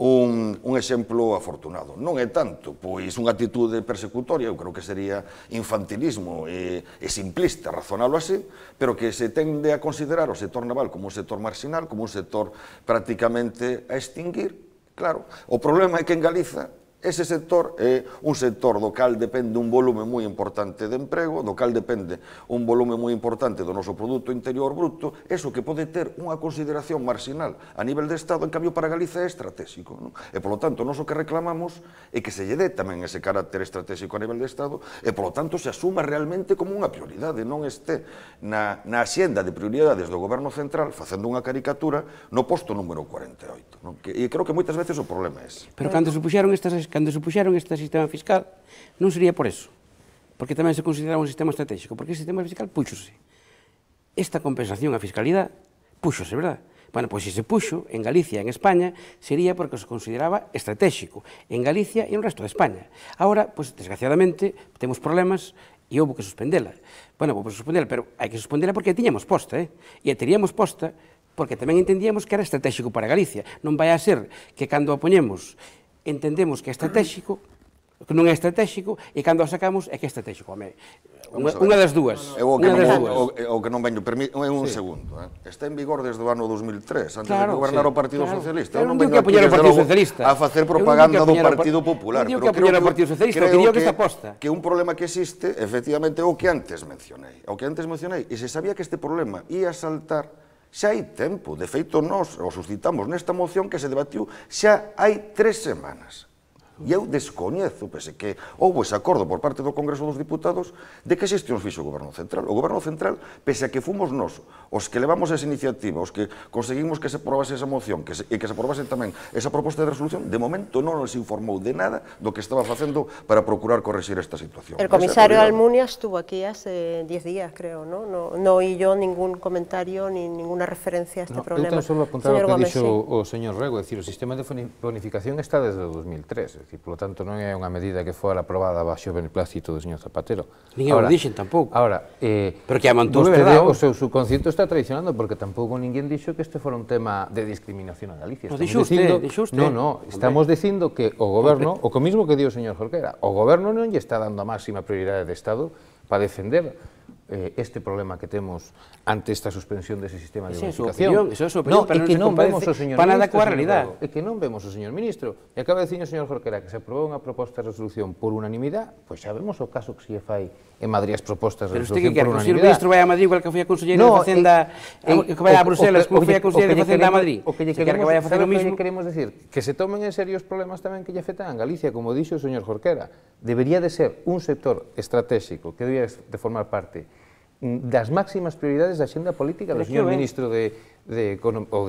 exemplo afortunado. Non é tanto, pois, unha actitude persecutoria, eu creo que sería infantilismo e simplista razonalo así, pero que se tende a considerar o sector naval como un sector marginal, como un sector prácticamente a extinguir. Claro, o problema é que en Galiza ese sector é un sector do cal depende un volume moi importante de emprego, do cal depende un volume moi importante do noso Produto Interior Bruto, eso que pode ter unha consideración marginal a nivel de Estado, en cambio para Galiza é estratégico. E, polo tanto, nós o que reclamamos é que se lle dé tamén ese carácter estratégico a nivel de Estado e, polo tanto, se asuma realmente como unha prioridade, non este na axenda de prioridades do Goberno Central facendo unha caricatura no posto número 48. E creo que moitas veces o problema é ese. Pero cando se puxeron este sistema fiscal, non sería por eso, porque tamén se consideraba un sistema estratégico, porque o sistema fiscal puxose. Esta compensación a fiscalidade puxose, verdad? Bueno, pois se puxo en Galicia e en España sería porque se consideraba estratégico en Galicia e en o resto de España. Ahora, pois, desgraciadamente, temos problemas e houve que suspendela. Bueno, houve que suspendela, pero hai que suspendela porque a tiñamos posta, e a teríamos posta porque tamén entendíamos que era estratégico para Galicia. Non vai a ser que cando a poñemos entendemos que é estratégico, que non é estratégico, e cando a sacamos é que é estratégico. Unha das dúas. O que non veño, é un segundo. Está en vigor desde o ano 2003, antes de gobernar o Partido Socialista. Eu non digo que apoiar o Partido Socialista. A facer propaganda do Partido Popular. Non digo que apoiar o Partido Socialista, o que digo que está posta. Que un problema que existe, efectivamente, é o que antes mencionei. E se sabía que este problema ia saltar, xa hai tempo. De feito, nós o suscitamos nesta moción que se debatiu xa hai 3 semanas. E eu descoñezo, pese que houve ese acordo por parte do Congreso dos Diputados, de que xestión fixo o Goberno Central. O Goberno Central, pese a que fomos nós os que levamos esa iniciativa, os que conseguimos que se aprobase esa moción e que se aprobase tamén esa proposta de resolución, de momento non nos informou de nada do que estaba facendo para procurar corregir esta situación. El comisario Almunia estuvo aquí hace 10 días, creo, ¿no? No oí yo ningún comentario ni ninguna referencia a este problema. Eu tan solo apuntaba o que dixo o señor Rego, é dicir, o sistema de bonificación está desde o 2003, por lo tanto non é unha medida que fora aprobada baixo o beneplácito do señor Zapatero. Nin eu dixen tampouco. Ahora, pero que a Montús, verdade, o seu subconsciente está traicionando, porque tampouco ninguén dixo que este fora un tema de discriminación a Galicia. Dixo usted. Non, estamos dicindo que o goberno, o mismo que dio o señor Jorquera, o goberno non lle está dando a máxima prioridade de Estado para defender este problema que temos ante esta suspensión dese sistema de bonificación. Esa é a súa opinión, pero non se compadece para nada coa realidade. É que non vemos o señor ministro. E acaba de dicir o señor Jorquera que se aprobou unha proposta de resolución por unanimidade, pois xa vemos o caso que se lle fai en Madrid as propostas de resolución por unanimidade. Pero usted que quer, que o señor ministro vai a Madrid igual que foi a conselleira de Facenda, que vai a Bruselas, como foi a conselleira de Facenda a Madrid? O que lle queremos decir, que se tomen en serio os problemas tamén que lle afectan a Galicia, como dixo o señor Jorquera. Debería de ser un sector estratégico que debería de formar parte das máximas prioridades da xenda política do señor ministro de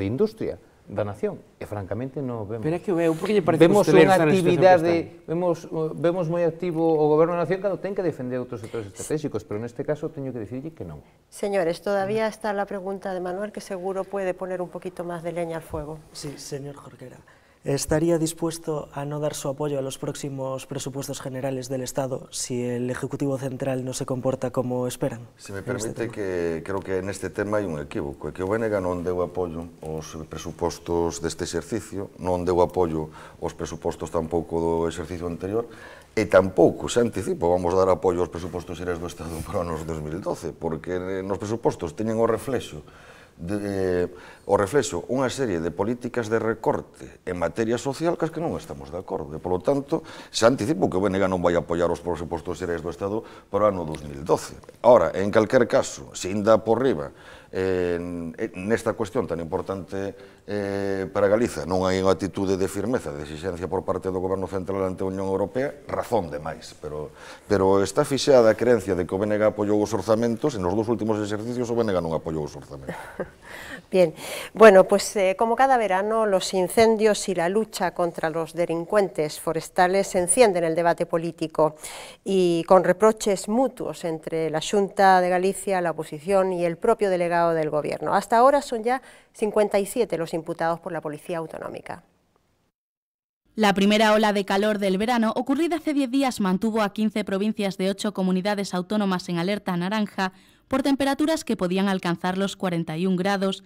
Industria da Nación, e francamente non vemos. Pero é que veo, por que lle parece que unha actividade, vemos moi activo o Goberno da Nación cando ten que defender outros sectores estratégicos, pero neste caso teño que dicirlle que non. Señores, todavía está la pregunta de Manuel, que seguro puede poner un poquito más de leña al fuego. Sí, señor Jorquera. ¿Estaría dispuesto a no dar su apoyo a los próximos presupuestos generales del Estado si el Ejecutivo Central no se comporta como esperan? Se me permite, que creo que neste tema hai un equívoco, que o BNG non deu apoio aos presupostos deste exercicio, non deu apoio aos presupostos tampouco do exercicio anterior, e tampouco se anticipa vamos dar apoio aos presupostos xerais do Estado para o ano 2012, porque nos presupostos teñen o reflexo unha serie de políticas de recorte en materia social que non estamos de acordo, e, polo tanto, se anticipo que o BNG non vai apoiar os presupostos xerais do Estado para o ano 2012. Ora, en calquer caso, se inda por riba nesta cuestión tan importante para Galiza non hai unha actitude de firmeza, de exigencia por parte do Goberno Central ante a Unión Europea, razón de máis, pero está fixada a creencia de que o BNG apoiou os orzamentos, e nos dos últimos exercicios o BNG non apoiou os orzamentos. Bien, bueno, pues como cada verano, los incendios y la lucha contra los delincuentes forestales encienden el debate político y con reproches mutuos entre la Xunta de Galicia, la oposición y el propio delegado del Gobierno. Hasta ahora son ya 57 los imputados por la Policía Autonómica. La primera ola de calor del verano, ocurrida hace 10 días, mantuvo a 15 provincias de 8 comunidades autónomas en alerta naranja por temperaturas que podían alcanzar los 41 grados.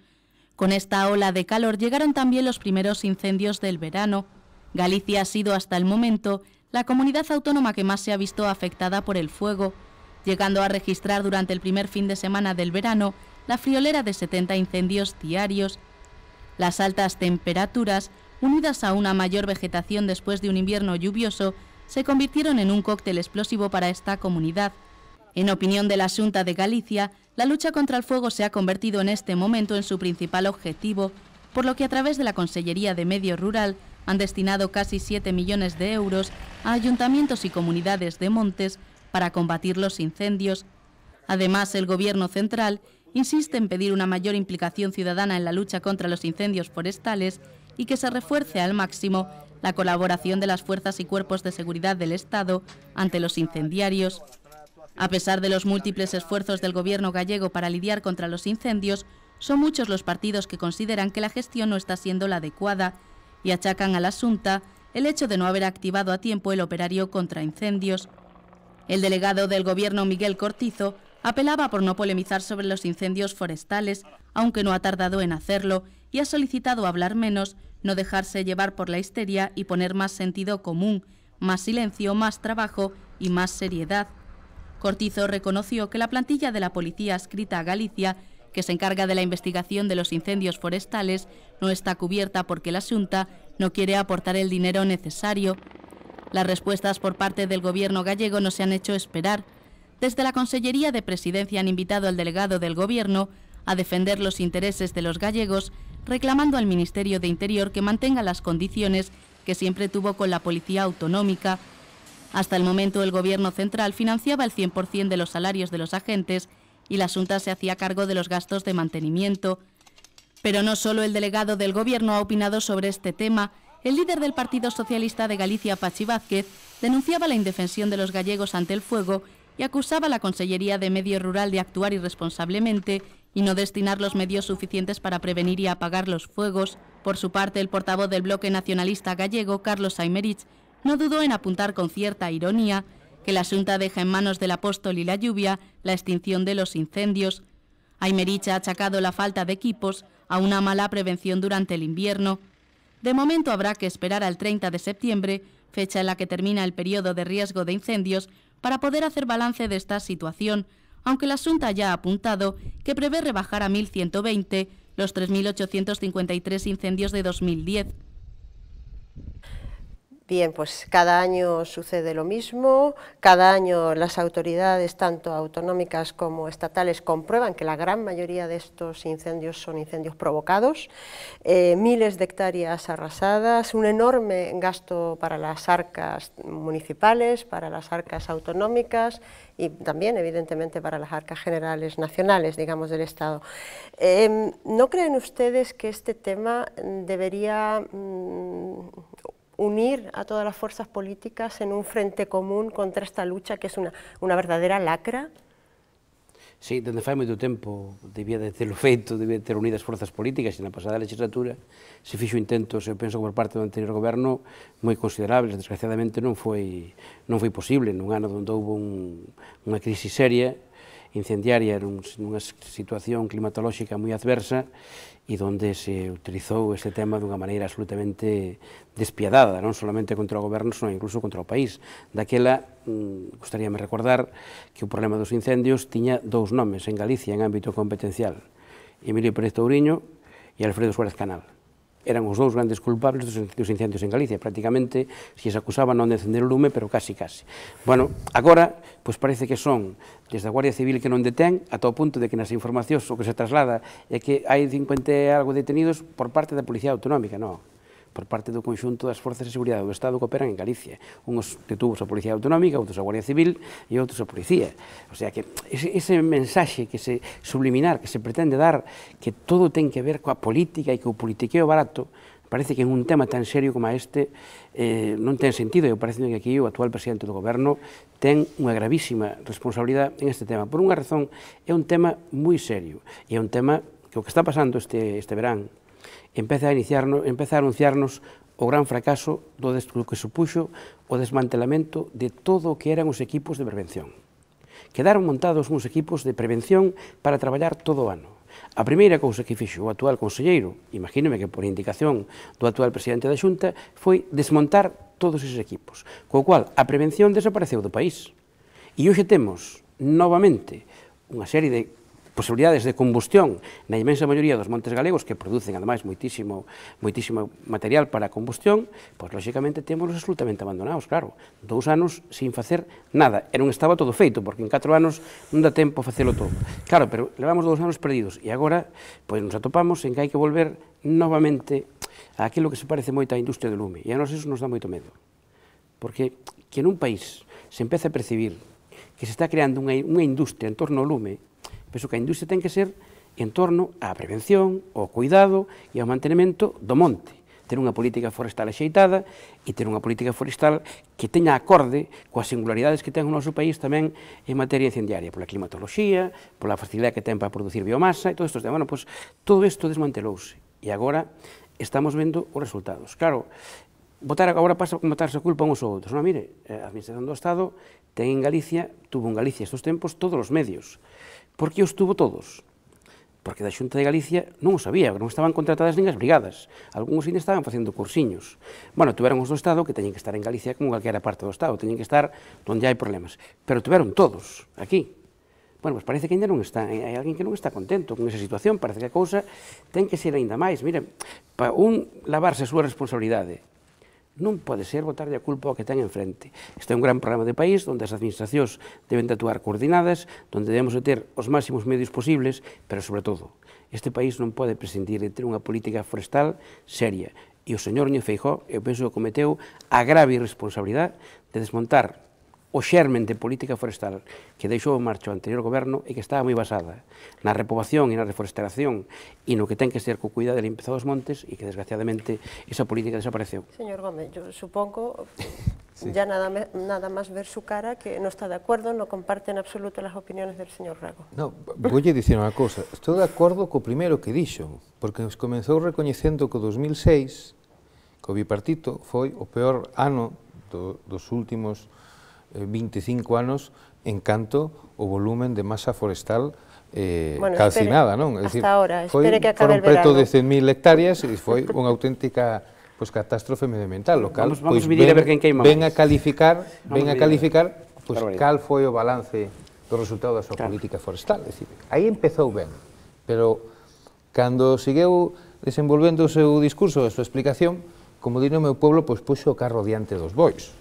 Con esta ola de calor llegaron también los primeros incendios del verano. Galicia ha sido hasta el momento la comunidad autónoma que más se ha visto afectada por el fuego, llegando a registrar durante el primer fin de semana del verano la friolera de 70 incendios diarios. Las altas temperaturas, unidas a una mayor vegetación después de un invierno lluvioso, se convirtieron en un cóctel explosivo para esta comunidad. En opinión de la Xunta de Galicia, la lucha contra el fuego se ha convertido en este momento en su principal objetivo, por lo que a través de la Consellería de Medio Rural han destinado casi 7 millones de euros a ayuntamientos y comunidades de montes para combatir los incendios. Además, el Gobierno central insiste en pedir una mayor implicación ciudadana en la lucha contra los incendios forestales y que se refuerce al máximo la colaboración de las fuerzas y cuerpos de seguridad del Estado ante los incendiarios. A pesar de los múltiples esfuerzos del Gobierno gallego para lidiar contra los incendios, son muchos los partidos que consideran que la gestión no está siendo la adecuada y achacan a la Xunta el hecho de no haber activado a tiempo el operario contra incendios. El delegado del Gobierno, Miguel Cortizo, apelaba por no polemizar sobre los incendios forestales, aunque no ha tardado en hacerlo, y ha solicitado hablar menos, no dejarse llevar por la histeria y poner más sentido común, más silencio, más trabajo y más seriedad. Cortizo reconoció que la plantilla de la policía adscrita a Galicia, que se encarga de la investigación de los incendios forestales, no está cubierta porque la Xunta no quiere aportar el dinero necesario. Las respuestas por parte del Gobierno gallego no se han hecho esperar. Desde la Consellería de Presidencia han invitado al delegado del Gobierno a defender los intereses de los gallegos, reclamando al Ministerio de Interior que mantenga las condiciones que siempre tuvo con la Policía Autonómica. Hasta el momento el Gobierno central financiaba el 100% de los salarios de los agentes y la Xunta se hacía cargo de los gastos de mantenimiento. Pero no solo el delegado del Gobierno ha opinado sobre este tema. El líder del Partido Socialista de Galicia, Pachi Vázquez, denunciaba la indefensión de los gallegos ante el fuego y acusaba a la Consellería de Medio Rural de actuar irresponsablemente y no destinar los medios suficientes para prevenir y apagar los fuegos. Por su parte, el portavoz del Bloque Nacionalista Gallego, Carlos Aymerich, no dudó en apuntar con cierta ironía que la Xunta deja en manos del apóstol y la lluvia la extinción de los incendios. Aymerich ha achacado la falta de equipos a una mala prevención durante el invierno. De momento habrá que esperar al 30 de septiembre, fecha en la que termina el periodo de riesgo de incendios, para poder hacer balance de esta situación, aunque la Xunta ya ha apuntado que prevé rebajar a 1.120 los 3.853 incendios de 2010. Bien, pues cada año sucede lo mismo, cada año las autoridades, tanto autonómicas como estatales, comprueban que la gran mayoría de estos incendios son incendios provocados, miles de hectáreas arrasadas, un enorme gasto para las arcas municipales, para las arcas autonómicas y también, evidentemente, para las arcas generales nacionales, digamos, del Estado. ¿No creen ustedes que este tema debería unir a todas las fuerzas políticas en un frente común contra esta lucha que es una verdadera lacra? Sí, dende fai moito tempo debía de terlo feito, debía de ter unidas forzas políticas, e na pasada legislatura se fixo intentos, eu penso, por parte do anterior goberno moi considerables. Desgraciadamente non foi posible nun ano onde houve unha crise seria, incendiaria, nunha situación climatolóxica moi adversa, e donde se utilizou este tema dunha maneira absolutamente despiadada, non solamente contra o goberno, senón incluso contra o país. Daquela, gostaríame recordar que o problema dos incendios tiña dous nomes en Galicia en ámbito competencial: Emilio Pérez Touriño e Alfredo Suárez Canal. eran os dous grandes culpables dos incendios en Galicia. Prácticamente se les acusaba non de encender o lume, pero casi. Bueno, agora, pois parece que son desde a Guardia Civil que non detén, ata o punto de que nas informacións o que se traslada é que hai 50 e algo detenidos por parte da Policía Autonómica, non, por parte do conxunto das Forzas de Seguridade do Estado que operan en Galicia. Uns detuvos a Policía Autonómica, outros a Guardia Civil e outros a Policía. O sea que ese mensaxe que se subliminar, que se pretende dar, que todo ten que ver coa política e que o politiqueo barato, parece que en un tema tan serio como este non ten sentido, e parece que aquí o actual presidente do goberno ten unha gravísima responsabilidade en este tema. Por unha razón, é un tema moi serio, e é un tema que o que está pasando este verán empeza a anunciarnos o gran fracaso do que supuxo o desmantelamento de todo o que eran os equipos de prevención. Quedaron montados uns equipos de prevención para traballar todo o ano. A primeira cousa que fixo o actual conselleiro, imagíneme que por indicación do actual presidente da Xunta, foi desmontar todos eses equipos, co cual a prevención desapareceu do país. E hoxe temos novamente unha serie de posibilidades de combustión na imensa maioría dos montes galegos que producen, ademais, moitísimo material para a combustión, pois, lóxicamente, temos absolutamente abandonados, claro, 2 anos sin facer nada, e non estaba todo feito, porque en 4 anos non dá tempo a facelo todo. Claro, pero levamos 2 anos perdidos, e agora, pois, nos atopamos en que hai que volver novamente a aquilo que se parece moito á industria do lume, e a nós eso nos dá moito medo, porque que nun país se empeza a percibir que se está creando unha industria en torno ao lume, penso que a industria ten que ser en torno á prevención, ao cuidado e ao mantenimento do monte. Ter unha política forestal axeitada e ter unha política forestal que teña acorde coas singularidades que ten o noso país tamén en materia incendiaria, pola climatoloxía, pola facilidade que ten para producir biomasa e todo isto. Bueno, pois, todo isto desmantelouse e agora estamos vendo os resultados. Claro, agora pasa a botarse a culpa uns ou outros. Non, mire, a Administración do Estado ten en Galicia, tuvo en Galicia estes tempos todos os medios. Por que os tuvo todos? Porque da Xunta de Galicia non o sabía, non estaban contratadas nin as brigadas. Algúns ainda estaban facendo cursiños. Bueno, tuveron os do Estado que teñen que estar en Galicia como calquera parte do Estado, teñen que estar onde hai problemas. Pero tuveron todos aquí. Bueno, pois parece que ainda non está, hai alguén que non está contento con esa situación, parece que a cousa ten que ser ainda máis. Mira, para lavarse a súa responsabilidade, non pode ser botarlle a culpa ao que ten enfrente. Este é un gran programa de país onde as administracións deben de actuar coordinadas, onde debemos de ter os máximos medios posibles, pero, sobre todo, este país non pode prescindir de ter unha política forestal seria. E o señor Núñez Feijóo, eu penso que cometeu a grave irresponsabilidade de desmontar o xermen de política forestal que deixou en marcha o anterior goberno e que estaba moi basada na repoboación e na reforestación e no que ten que ser co cuidado e limpeza dos montes e que, desgraciadamente, esa política desapareceu. Señor Gómez, yo supongo, ya nada más ver su cara, que no está de acuerdo, no comparte en absoluto las opiniones del señor Rego. No, voulle dicir unha cousa, estou de acordo co primeiro que dixo, porque nos comenzou recoñecendo que o 2006, co bipartito, foi o peor ano dos últimos 25 anos en canto o volumen de masa forestal calcinada, non? É dicir, foron preto de 100.000 hectáreas e foi unha auténtica catástrofe medioambiental, o cal ven a calificar cal foi o balance do resultado da súa política forestal. É dicir, aí empezou ben, pero cando segueu desenvolvendo o seu discurso, a súa explicación, como di no meu pueblo, puxo o carro diante dos bois,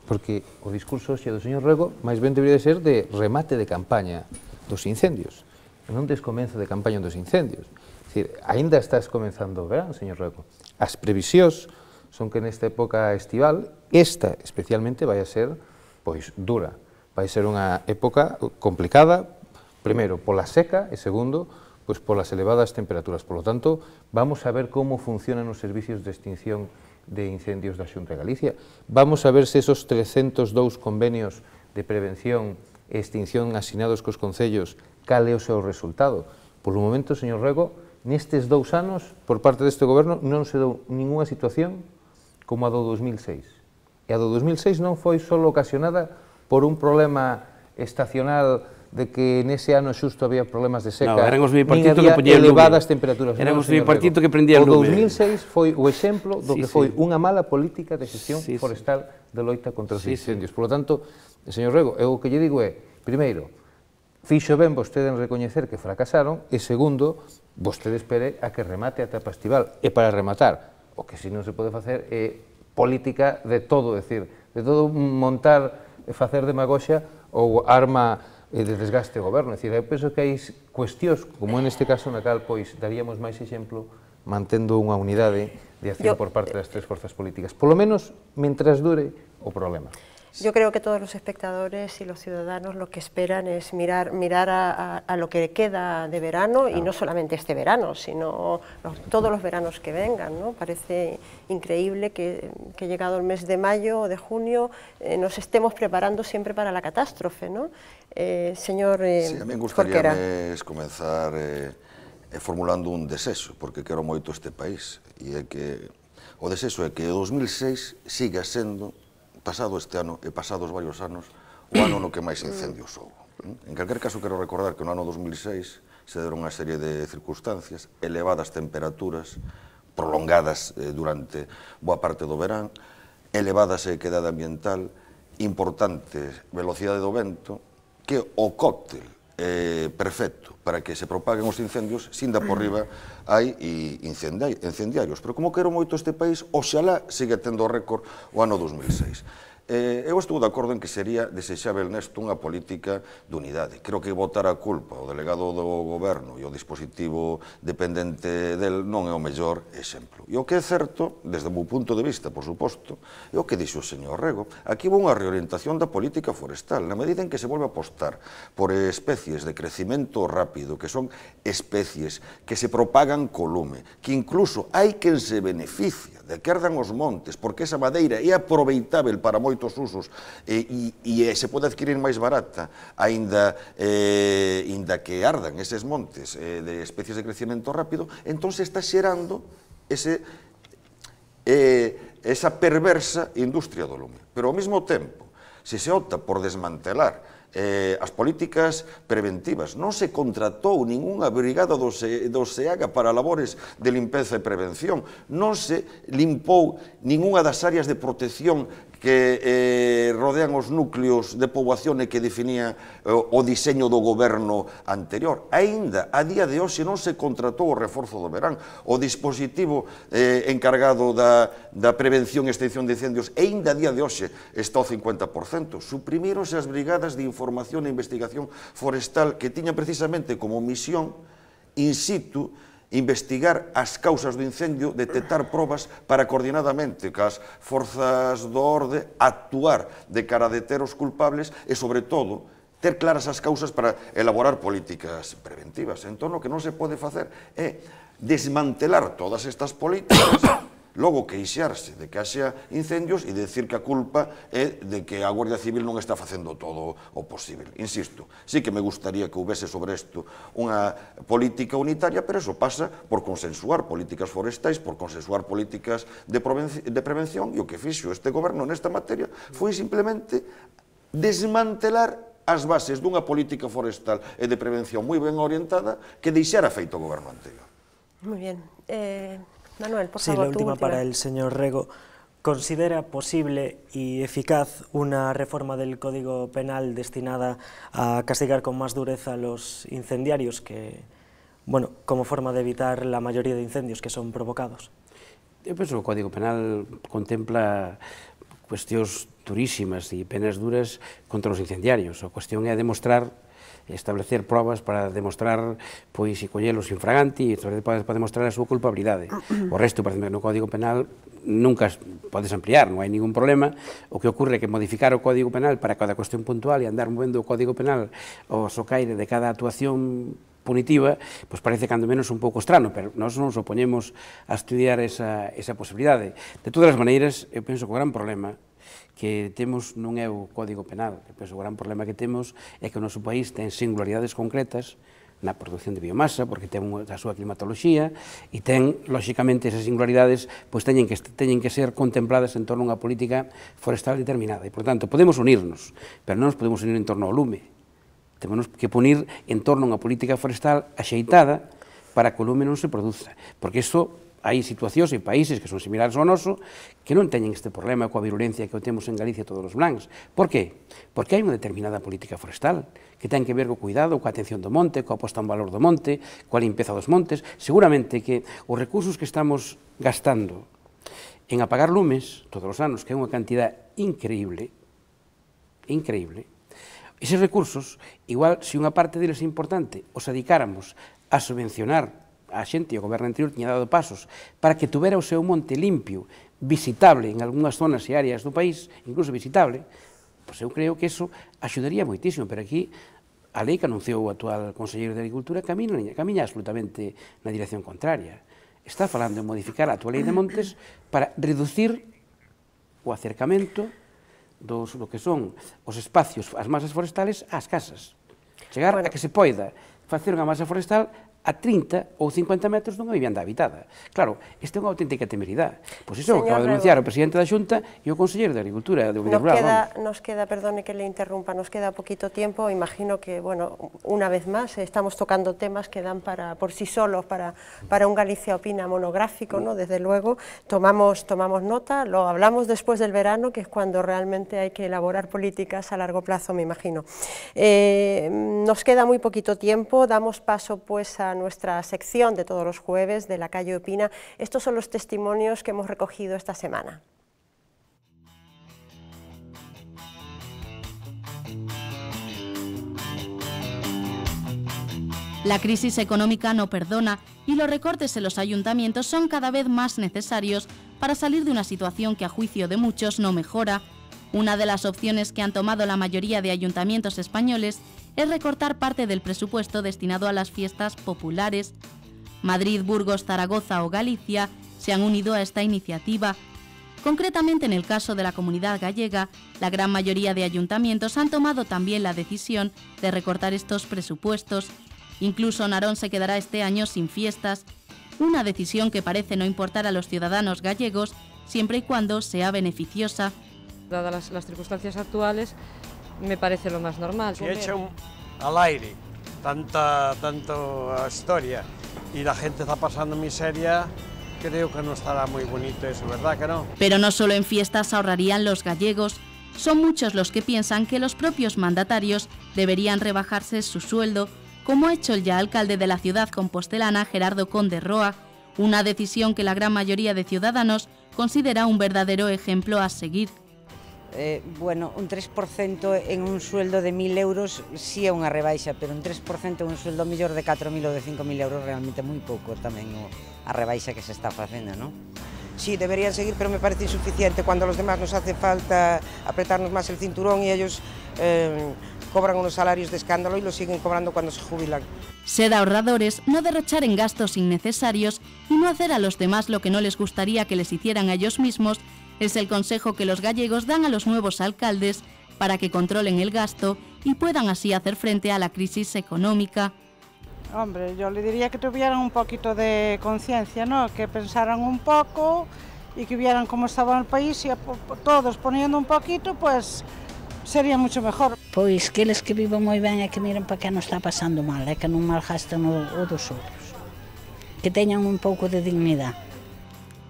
porque o discurso xe do señor Rego máis ben debería ser de remate de campaña dos incendios, non descomenzo de campaña dos incendios. É dicir, aínda estás comenzando o verán, señor Rego. As previsións son que nesta época estival, esta especialmente vai a ser, pois, dura. Vai ser unha época complicada, primeiro, pola seca, e segundo, pois, polas elevadas temperaturas. Por lo tanto, vamos a ver como funcionan os servicios de extinción de incendios da Xunta de Galicia. Vamos a ver se esos 302 convenios de prevención e extinción asinados cos concellos, cal é o seu resultado. Por o momento, señor Rego, nestes 2 anos, por parte deste goberno, non se dou ninguna situación como a do 2006. E a do 2006 non foi só ocasionada por un problema estacional de que nese ano xusto había problemas de seca, nin había elevadas temperaturas. Eran os bipartito que prendía el lume. O 2006 foi o exemplo do que foi unha mala política de xestión forestal de loita contra os incendios. Por lo tanto, señor Rego, eu o que lle digo é, primeiro, fixo ben vostede en recoñecer que fracasaron, e segundo, vostede espere a que remate a etapa estival. E para rematar, O que si non se pode facer é política de todo, decir, de todo montar e facer demagoxia ou arma de desgaste do goberno. Decir, eu penso que hai cuestións, como neste caso na cal, pois, daríamos máis exemplo mantendo unha unidade de acción por parte das tres forzas políticas, polo menos mentras dure o problema. Yo creo que todos los espectadores y los ciudadanos lo que esperan es mirar a lo que queda de verano, y no solamente este verano, sino todos los veranos que vengan, ¿no? Parece increíble que llegado el mes de mayo o de junio nos estemos preparando siempre para la catástrofe, ¿no? Señor Jorquera. Sí, a mí me gustaría comenzar formulando un desexo, porque quero moito este país, e é que o desexo é que o 2006 siga sendo, pasado este ano e pasados varios anos, o ano no que máis incendios houve. En calquer caso, quero recordar que no ano 2006 se deron unha serie de circunstancias, elevadas temperaturas, prolongadas durante boa parte do verán, elevada sequedade ambiental, importante velocidade do vento, que o cóctel perfecto para que se propaguen os incendios, sinda por riba hai incendiarios. Pero como quero moito este país, oxalá siga tendo o récord o ano 2006. Eu estou de acordo en que sería desexável nesto unha política de unidade. Creo que botar a culpa ao delegado do goberno e ao dispositivo dependente del non é o mellor exemplo. E o que é certo, desde o meu punto de vista, por suposto, é o que dixo o señor Rego. Aquí houve unha reorientación da política forestal, na medida en que se volve a apostar por especies de crecimento rápido, que son especies que se propagan co lume, que incluso hai quen se beneficia de que ardan os montes, porque esa madeira é aproveitável para moitos usos e se pode adquirir máis barata, aínda que ardan eses montes de especies de crecimento rápido, entón se está xerando esa perversa industria do lume. Pero ao mesmo tempo, se se opta por desmantelar as políticas preventivas, non se contratou ningunha brigada do SEAGA para labores de limpeza e prevención, non se limpou ningunha das áreas de protección que rodean os núcleos de poboación e que definía o diseño do goberno anterior. Aínda, a día de hoxe, non se contratou o reforzo do verán. O dispositivo encargado da prevención e extinción de incendios, aínda a día de hoxe, está ao 50%. Suprimíronse as brigadas de información e investigación forestal que tiñan precisamente como misión in situ investigar as causas do incendio, detectar probas para coordinadamente cas forzas do orde actuar de cara a deter os culpables e, sobre todo, ter claras as causas para elaborar políticas preventivas. Entón, o que non se pode facer é desmantelar todas estas políticas, logo queixarse de que haxa incendios e decir que a culpa é de que a Guardia Civil non está facendo todo o posible. Insisto, sí que me gustaría que houvese sobre isto unha política unitaria, pero eso pasa por consensuar políticas forestais, por consensuar políticas de prevención, e o que fixo este goberno nesta materia foi simplemente desmantelar as bases dunha política forestal e de prevención moi ben orientada que deixara feito o goberno anterior. Muy bien. Manuel, por sí, favor, la última para el señor Rego. ¿Considera posible y eficaz una reforma del Código Penal destinada a castigar con más dureza a los incendiarios, que, bueno, como forma de evitar la mayoría de incendios que son provocados? Eu penso que o Código Penal contempla cuestións durísimas e penas duras contra os incendiarios. A cuestión é demostrar, establecer probas para demostrar, pois, e collelos infraganti, e para demostrar a súa culpabilidade. O resto, parece que no Código Penal nunca podes ampliar, non hai ningún problema. O que ocorre é que modificar o Código Penal para cada cuestión puntual e andar movendo o Código Penal ao socaire de cada actuación punitiva, pois parece cando menos un pouco estrano, pero nós non nos opoñemos a estudiar esa posibilidade. De todas as maneiras, eu penso que o gran problema que temos non é o Código Penal. Eu penso que o gran problema que temos é que o noso país ten singularidades concretas na produción de biomasa, porque ten a súa climatoloxía, e ten, lóxicamente, esas singularidades pois teñen que ser contempladas en torno a unha política forestal determinada. E, por tanto, podemos unirnos, pero non nos podemos unir en torno ao lume. Temos que unir en torno a unha política forestal axeitada para que o lume non se produza, porque isto hai situacións e países que son similares ao noso que non teñen este problema coa virulencia que o temos en Galicia todos os blancs. Por qué? Porque hai unha determinada política forestal que ten que ver co cuidado, coa atención do monte, coa posta en valor do monte, coa limpeza dos montes. Seguramente que os recursos que estamos gastando en apagar lumes todos os anos, que é unha cantidad increíble, eses recursos, igual, se unha parte deles é importante, os dedicáramos a subvencionar a xente, e o goberno anterior tiña dado pasos para que tuvera o seu monte limpio, visitable en algunhas zonas e áreas do país, incluso visitable, pois eu creo que eso axudaría moitísimo, pero aquí a lei que anunciou o actual Conselleiro de Agricultura camiña absolutamente na dirección contraria. Está falando de modificar a actual lei de montes para reducir o acercamento do que son os espacios, as masas forestales ás casas. Chegar a que se poida facer unha masa forestal a 30 ou 50 metros dunha vivenda habitada. Claro, isto é unha auténtica temeridade. Pois iso acaba de denunciar o presidente da Xunta e o Conselleiro de Agricultura de Oviedo Rural. Nos queda, perdone que le interrumpa, nos queda poquito tiempo. Imagino que, bueno, una vez más, estamos tocando temas que dan por sí solos para un Galicia Opina monográfico, ¿no? Desde luego, tomamos nota, lo hablamos después del verano, que es cuando realmente hay que elaborar políticas a largo plazo, me imagino. Nos queda muy poquito tiempo, damos paso pues a nuestra sección de todos los jueves de La Calle Opina. Estos son los testimonios que hemos recogido esta semana. La crisis económica no perdona y los recortes en los ayuntamientos son cada vez más necesarios para salir de una situación que a juicio de muchos no mejora. Una de las opciones que han tomado la mayoría de ayuntamientos españoles es recortar parte del presupuesto destinado a las fiestas populares. Madrid, Burgos, Zaragoza o Galicia se han unido a esta iniciativa. Concretamente, en el caso de la Comunidad Gallega, la gran mayoría de ayuntamientos han tomado también la decisión de recortar estos presupuestos. Incluso Narón se quedará este año sin fiestas, una decisión que parece no importar a los ciudadanos gallegos siempre y cuando sea beneficiosa. Dadas las circunstancias actuales, me parece lo más normal. Se echa al aire tanta historia y la gente está pasando miseria, creo que no estará muy bonito eso, ¿verdad que no? Pero no solo en fiestas ahorrarían los gallegos, son muchos los que piensan que los propios mandatarios deberían rebajarse su sueldo, como ha hecho el ya alcalde de la ciudad compostelana, Gerardo Conde Roa, una decisión que la gran mayoría de ciudadanos considera un verdadero ejemplo a seguir. Bueno, un 3% en un sueldo de 1.000 euros sí é unha rebaixa, pero un 3% en un sueldo mellor de 4.000 ou de 5.000 euros realmente moi pouco tamén a rebaixa que se está facendo, non? Sí, deberían seguir, pero me parece insuficiente cuando a los demás nos hace falta apretarnos más el cinturón y ellos cobran unos salarios de escándalo y los siguen cobrando cuando se jubilan. Ser ahorradores, no derrochar en gastos innecesarios y no hacer a los demás lo que no les gustaría que les hicieran a ellos mismos es el consejo que los gallegos dan a los nuevos alcaldes para que controlen el gasto y puedan así hacer frente a la crisis económica. Hombre, yo le diría que tuvieran un poquito de conciencia, ¿no? Que pensaran un poco y que vieran cómo estaba el país y todos poniendo un poquito, pues sería mucho mejor. Pois que eles que vivan moi ben e que miren para que non está pasando mal, que non malgastan o dos outros. Que teñan un pouco de dignidade.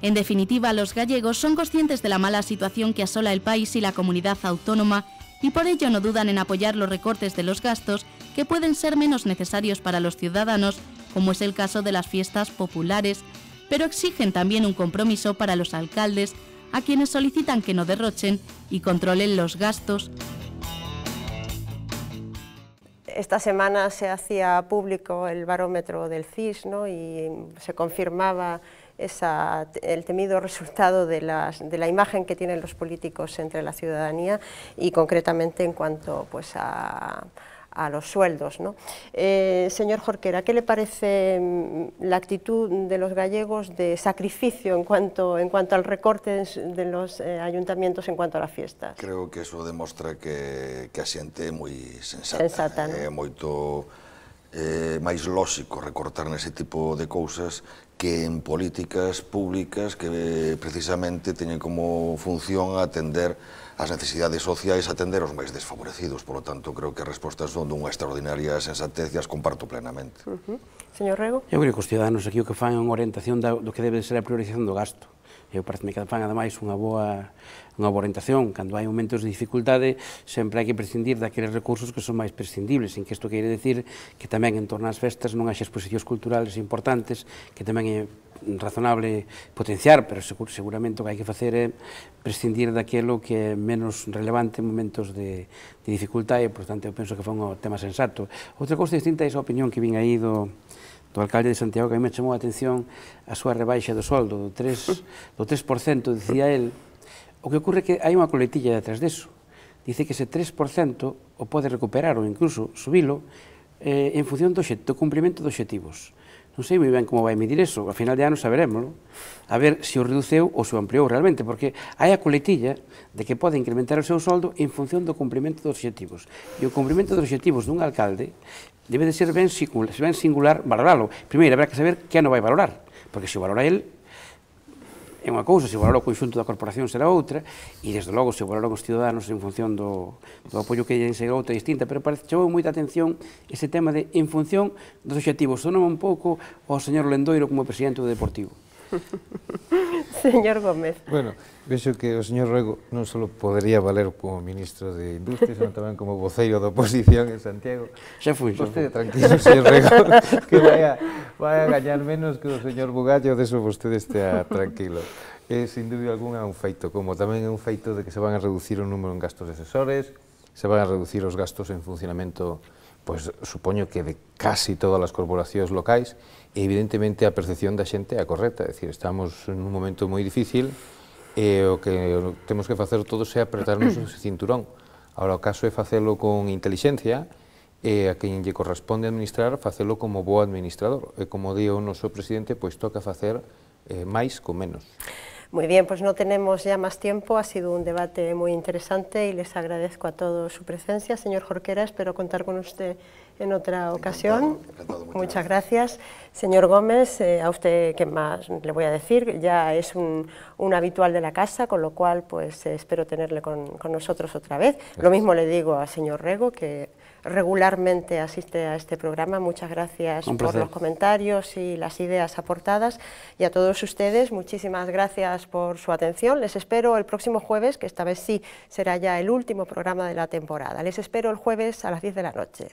En definitiva, los gallegos son conscientes de la mala situación que asola el país y la comunidad autónoma y por ello no dudan en apoyar los recortes de los gastos que pueden ser menos necesarios para los ciudadanos, como es el caso de las fiestas populares, pero exigen también un compromiso para los alcaldes, a quienes solicitan que no derrochen y controlen los gastos. Esta semana se hacía público el barómetro del CIS, ¿no? Y se confirmaba el temido resultado de la imagen que tienen los políticos entre la ciudadanía y concretamente en cuanto pues, a los sueldos, ¿no? Señor Jorquera, ¿qué le parece la actitud de los gallegos de sacrificio en cuanto al recorte de los ayuntamientos en cuanto a las fiestas? Creo que eso demostra que a xente é moi sensata, ¿no? É moito máis lóxico recortar nese tipo de cousas que en políticas públicas que precisamente teñen como función atender as necesidades sociais, atender os máis desfavorecidos. Por lo tanto, creo que as respostas son dunha extraordinaria sensatez e as comparto plenamente. Señor Rego? Eu creo que os ciudadanos aquí o que fan é unha orientación do que debe ser a priorización do gasto. Eu parece que fan, ademais, unha boa orientación. Cando hai momentos de dificultade, sempre hai que prescindir daqueles recursos que son máis prescindibles, en que isto quere decir que tamén en torno ás festas non haxa exposicións culturales importantes, que tamén é razonable potenciar, pero seguramente o que hai que facer é prescindir daquilo que é menos relevante en momentos de dificultade, e, por tanto, eu penso que foi un tema sensato. Outra cousa distinta é esa opinión que vin aí do alcalde de Santiago, que a mí me chamou a atención a súa rebaixa do soldo, do 3%, dicía el. O que ocorre é que hai unha coletilla detrás deso. Dice que ese 3% o pode recuperar ou incluso subilo en función do cumprimento de obxectivos. Non sei moi ben como vai medir eso, a final de ano saberemoslo, a ver se o reduceu ou se o ampliou realmente, porque hai a coletilla de que pode incrementar o seu soldo en función do cumprimento dos obxectivos. E o cumprimento dos obxectivos dun alcalde debe de ser ben singular valoralo. Primeiro, habrá que saber que ano vai valorar, porque se o valora el é unha cousa, se o valora o conxunto da corporación será outra, e desde logo se o valora os ciudadanos en función do apoio que lle será outra distinta, pero chamou moita atención ese tema de en función dos obxectivos. Sonome un pouco ao señor Lendoiro como presidente do Deportivo. Señor Gómez. Bueno, vexo que o señor Rego non só podería valer como ministro de Industria, senón tamén como voceiro da oposición en Santiago. Xa fui. Vostede tranquilo, señor Rego, que vai a gañar menos que o señor Bugallo, deso vostede estea tranquilo. Sin dúbida alguna é un feito, como tamén é un feito de que se van a reducir o número en gastos de asesores, se van a reducir os gastos en funcionamento, pois supoño que de casi todas as corporacións locais, e evidentemente a percepción da xente é a correcta, é dicir, estamos en un momento moi difícil e o que temos que facer todos é apretarnos ese cinturón. Ahora o caso é facelo con inteligencia e a quen lle corresponde administrar facelo como bo administrador, e como di o noso presidente, pois toca facer máis con menos. Muy bien, pues no tenemos ya más tiempo, ha sido un debate muy interesante y les agradezco a todos su presencia. Señor Jorquera, espero contar con usted en otra ocasión. Encantado, muchas gracias. Señor Gómez, a usted, ¿qué más le voy a decir? Ya es un habitual de la casa, con lo cual pues espero tenerle con nosotros otra vez. Gracias. Lo mismo le digo al señor Rego, que regularmente asiste a este programa. Muchas gracias por los comentarios y las ideas aportadas, y a todos ustedes muchísimas gracias por su atención. Les espero el próximo jueves, que esta vez sí será ya el último programa de la temporada. Les espero el jueves a las 10 de la noche.